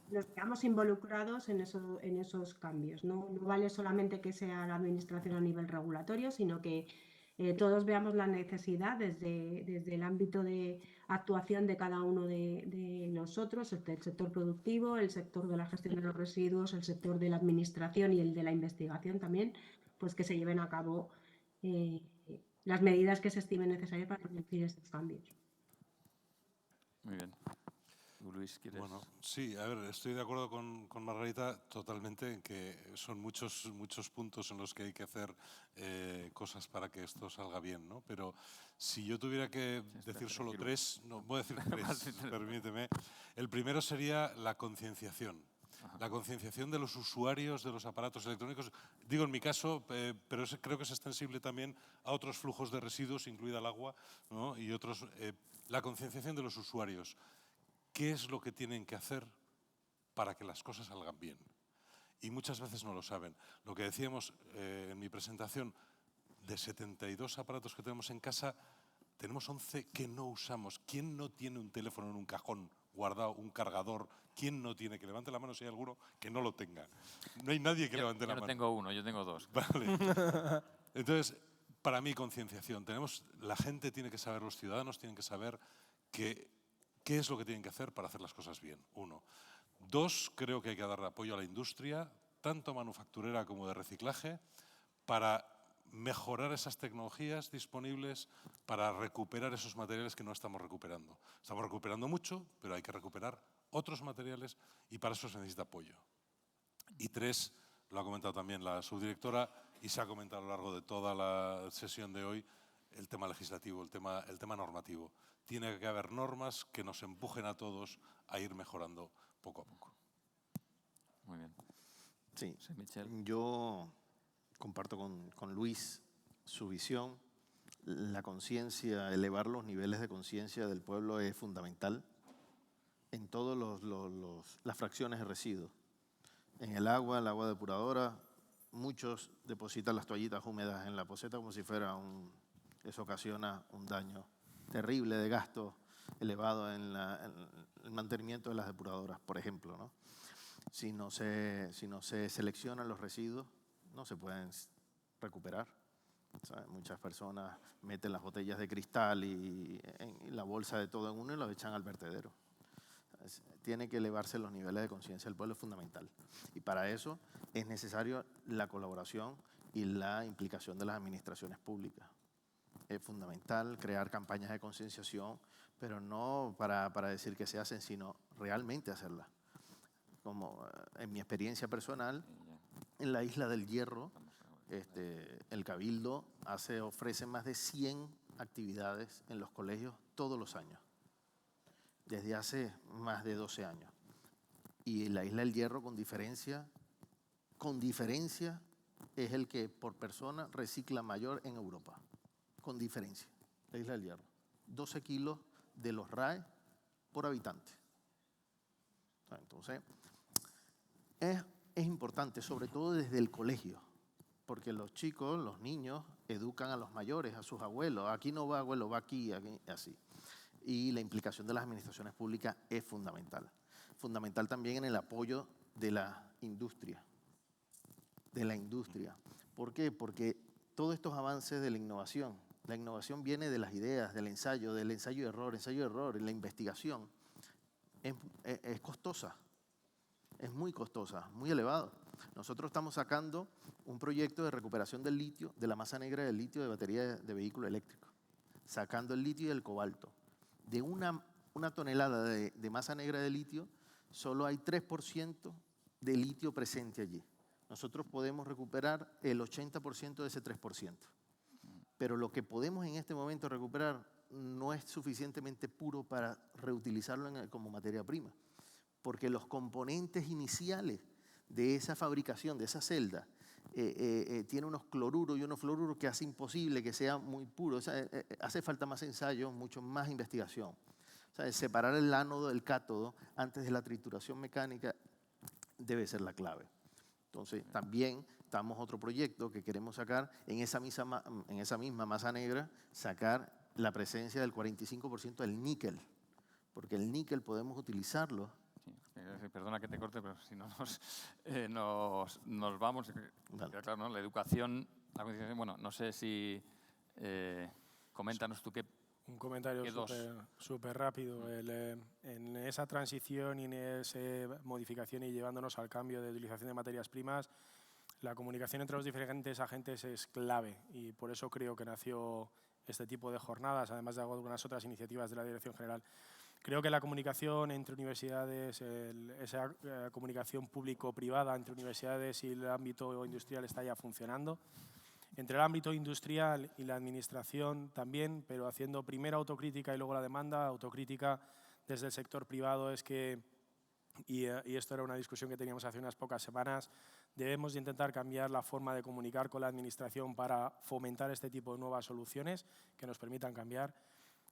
nos veamos involucrados en esos cambios. No vale solamente que sea la administración a nivel regulatorio, sino que todos veamos la necesidad desde el ámbito de actuación de cada uno de nosotros, el sector productivo, el sector de la gestión de los residuos, el sector de la administración y el de la investigación también, pues que se lleven a cabo las medidas que se estimen necesarias para producir estos cambios. Muy bien. Luis, ¿quieres? Bueno, sí, a ver, estoy de acuerdo con Margarita totalmente en que son muchos puntos en los que hay que hacer cosas para que esto salga bien, ¿no? Pero si yo tuviera que decir solo tres, no, voy a decir tres, permíteme. El primero sería la concienciación. La concienciación de los usuarios de los aparatos electrónicos. Digo en mi caso, pero creo que es extensible también a otros flujos de residuos, incluida el agua, ¿no?, y otros. La concienciación de los usuarios. ¿Qué es lo que tienen que hacer para que las cosas salgan bien? Y muchas veces no lo saben. Lo que decíamos en mi presentación, de 72 aparatos que tenemos en casa, tenemos 11 que no usamos. ¿Quién no tiene un teléfono en un cajón guardado, un cargador? ¿Quién no tiene? Que levante la mano si hay alguno que no lo tenga. No hay nadie que levante la mano. Yo no tengo uno, yo tengo dos. Vale. Entonces, para mí, concienciación. La gente tiene que saber, los ciudadanos tienen que saber qué es lo que tienen que hacer para hacer las cosas bien. Uno. Dos, creo que hay que dar apoyo a la industria, tanto manufacturera como de reciclaje, para mejorar esas tecnologías disponibles para recuperar esos materiales que no estamos recuperando. Estamos recuperando mucho, pero hay que recuperar otros materiales y para eso se necesita apoyo. Y tres, lo ha comentado también la subdirectora y se ha comentado a lo largo de toda la sesión de hoy, el tema legislativo, el tema normativo. Tiene que haber normas que nos empujen a todos a ir mejorando poco a poco. Muy bien. Sí, Michel. Yo comparto con Luis su visión. La conciencia, elevar los niveles de conciencia del pueblo es fundamental en todas las fracciones de residuos. En el agua depuradora, muchos depositan las toallitas húmedas en la poceta como si fuera eso ocasiona un daño terrible de gasto elevado en el mantenimiento de las depuradoras, por ejemplo, ¿no? Si no se seleccionan los residuos, no se pueden recuperar. ¿Sabes? Muchas personas meten las botellas de cristal y la bolsa de todo en uno y lo echan al vertedero. Tiene que elevarse los niveles de conciencia del pueblo, es fundamental. Y para eso es necesario la colaboración y la implicación de las administraciones públicas. es fundamental crear campañas de concienciación, pero no para decir que se hacen, sino realmente hacerlas. Como en mi experiencia personal, en la Isla del Hierro, el Cabildo ofrece más de 100 actividades en los colegios todos los años, desde hace más de 12 años. Y la Isla del Hierro, con diferencia, es el que por persona recicla mayor en Europa. Con diferencia, la Isla del Hierro. 12 kilos de los RAE por habitante. Entonces, es importante, sobre todo desde el colegio, porque los chicos, los niños, educan a los mayores, a sus abuelos. Aquí no va abuelo, va aquí, así. Y la implicación de las administraciones públicas es fundamental. Fundamental también en el apoyo de la industria. ¿Por qué? Porque todos estos avances de la innovación viene de las ideas, del ensayo-error, y la investigación es costosa, es muy costosa, muy elevada. Nosotros estamos sacando un proyecto de recuperación del litio, de la masa negra del litio de batería de vehículo eléctrico, sacando el litio y el cobalto. De una tonelada de masa negra de litio, solo hay 3% de litio presente allí. Nosotros podemos recuperar el 80% de ese 3%. Pero lo que podemos en este momento recuperar no es suficientemente puro para reutilizarlo como materia prima, porque los componentes iniciales de esa fabricación, de esa celda, tiene unos cloruros y unos fluoruros que hace imposible que sea muy puro. O sea, hace falta más ensayo, mucho más investigación. O sea, separar el ánodo del cátodo antes de la trituración mecánica debe ser la clave. Entonces, también estamos otro proyecto que queremos sacar en esa misma masa negra, sacar la presencia del 45% del níquel, porque el níquel podemos utilizarlo. Sí, perdona que te corte, pero si no nos vamos. Vale. Claro, ¿no? La educación, bueno, no sé si coméntanos tú qué. Un comentario súper rápido. En esa transición y en esa modificación y llevándonos al cambio de utilización de materias primas, la comunicación entre los diferentes agentes es clave y por eso creo que nació este tipo de jornadas, además de algunas otras iniciativas de la Dirección General. Creo que la comunicación entre universidades, esa comunicación público-privada entre universidades y el ámbito industrial está ya funcionando. Entre el ámbito industrial y la administración también, pero haciendo primero autocrítica y luego la demanda. Autocrítica desde el sector privado es que, y esto era una discusión que teníamos hace unas pocas semanas, debemos de intentar cambiar la forma de comunicar con la administración para fomentar este tipo de nuevas soluciones que nos permitan cambiar.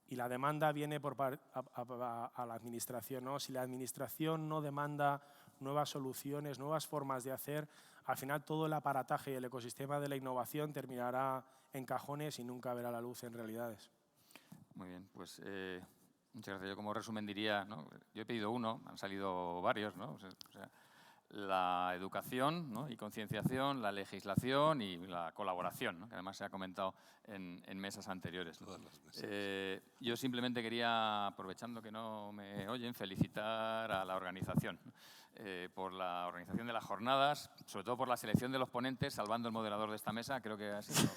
Y la demanda viene a la administración, ¿no? Si la administración no demanda nuevas soluciones, nuevas formas de hacer, al final todo el aparataje y el ecosistema de la innovación terminará en cajones y nunca verá la luz en realidades. Muy bien, pues muchas gracias. Yo como resumen diría, ¿no? Yo he pedido uno, han salido varios, ¿no? O sea, la educación, ¿no? Y concienciación, la legislación y la colaboración, ¿no? Que además se ha comentado en mesas anteriores. Todas las mesas. Yo simplemente quería, aprovechando que no me oyen, felicitar a la organización por la organización de las jornadas, sobre todo por la selección de los ponentes, salvando el moderador de esta mesa. Creo que han sido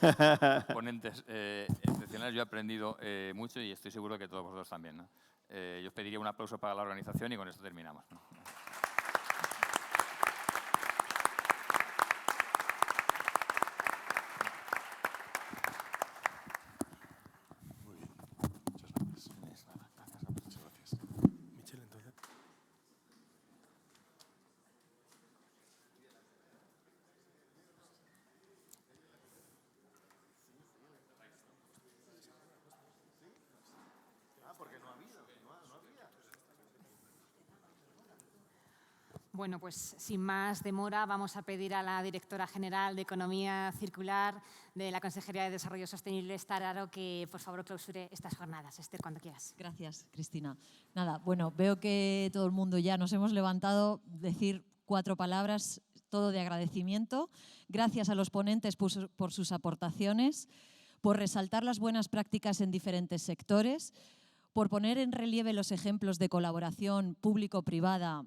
ponentes excepcionales. Yo he aprendido mucho y estoy seguro que todos vosotros también, ¿no? Yo os pediría un aplauso para la organización y con esto terminamos, ¿no? Bueno, pues sin más demora vamos a pedir a la Directora General de Economía Circular de la Consejería de Desarrollo Sostenible, Esther Haro, que por favor clausure estas jornadas. Esther, cuando quieras. Gracias, Cristina. Nada, bueno, veo que todo el mundo ya nos hemos levantado, decir 4 palabras, todo de agradecimiento. Gracias a los ponentes por sus aportaciones, por resaltar las buenas prácticas en diferentes sectores, por poner en relieve los ejemplos de colaboración público-privada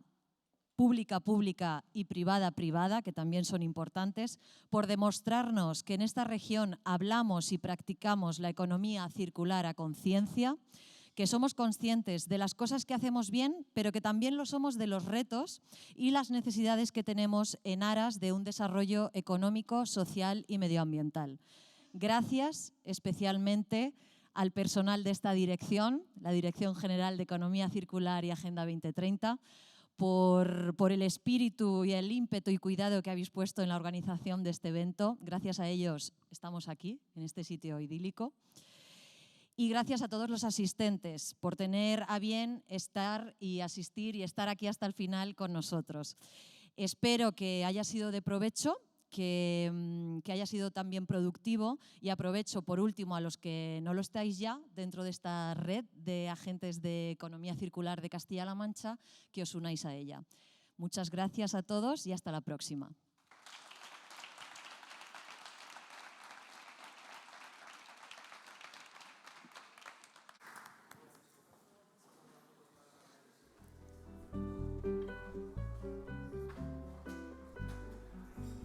pública y privada, que también son importantes, por demostrarnos que en esta región hablamos y practicamos la economía circular a conciencia, que somos conscientes de las cosas que hacemos bien, pero que también lo somos de los retos y las necesidades que tenemos en aras de un desarrollo económico, social y medioambiental. Gracias especialmente al personal de esta dirección, la Dirección General de Economía Circular y Agenda 2030, por el espíritu y el ímpetu y cuidado que habéis puesto en la organización de este evento. Gracias a ellos estamos aquí, en este sitio idílico. Y gracias a todos los asistentes por tener a bien estar y asistir y estar aquí hasta el final con nosotros. Espero que haya sido de provecho, que haya sido también productivo, y aprovecho por último a los que no lo estáis ya dentro de esta red de agentes de economía circular de Castilla-La Mancha, que os unáis a ella. Muchas gracias a todos y hasta la próxima.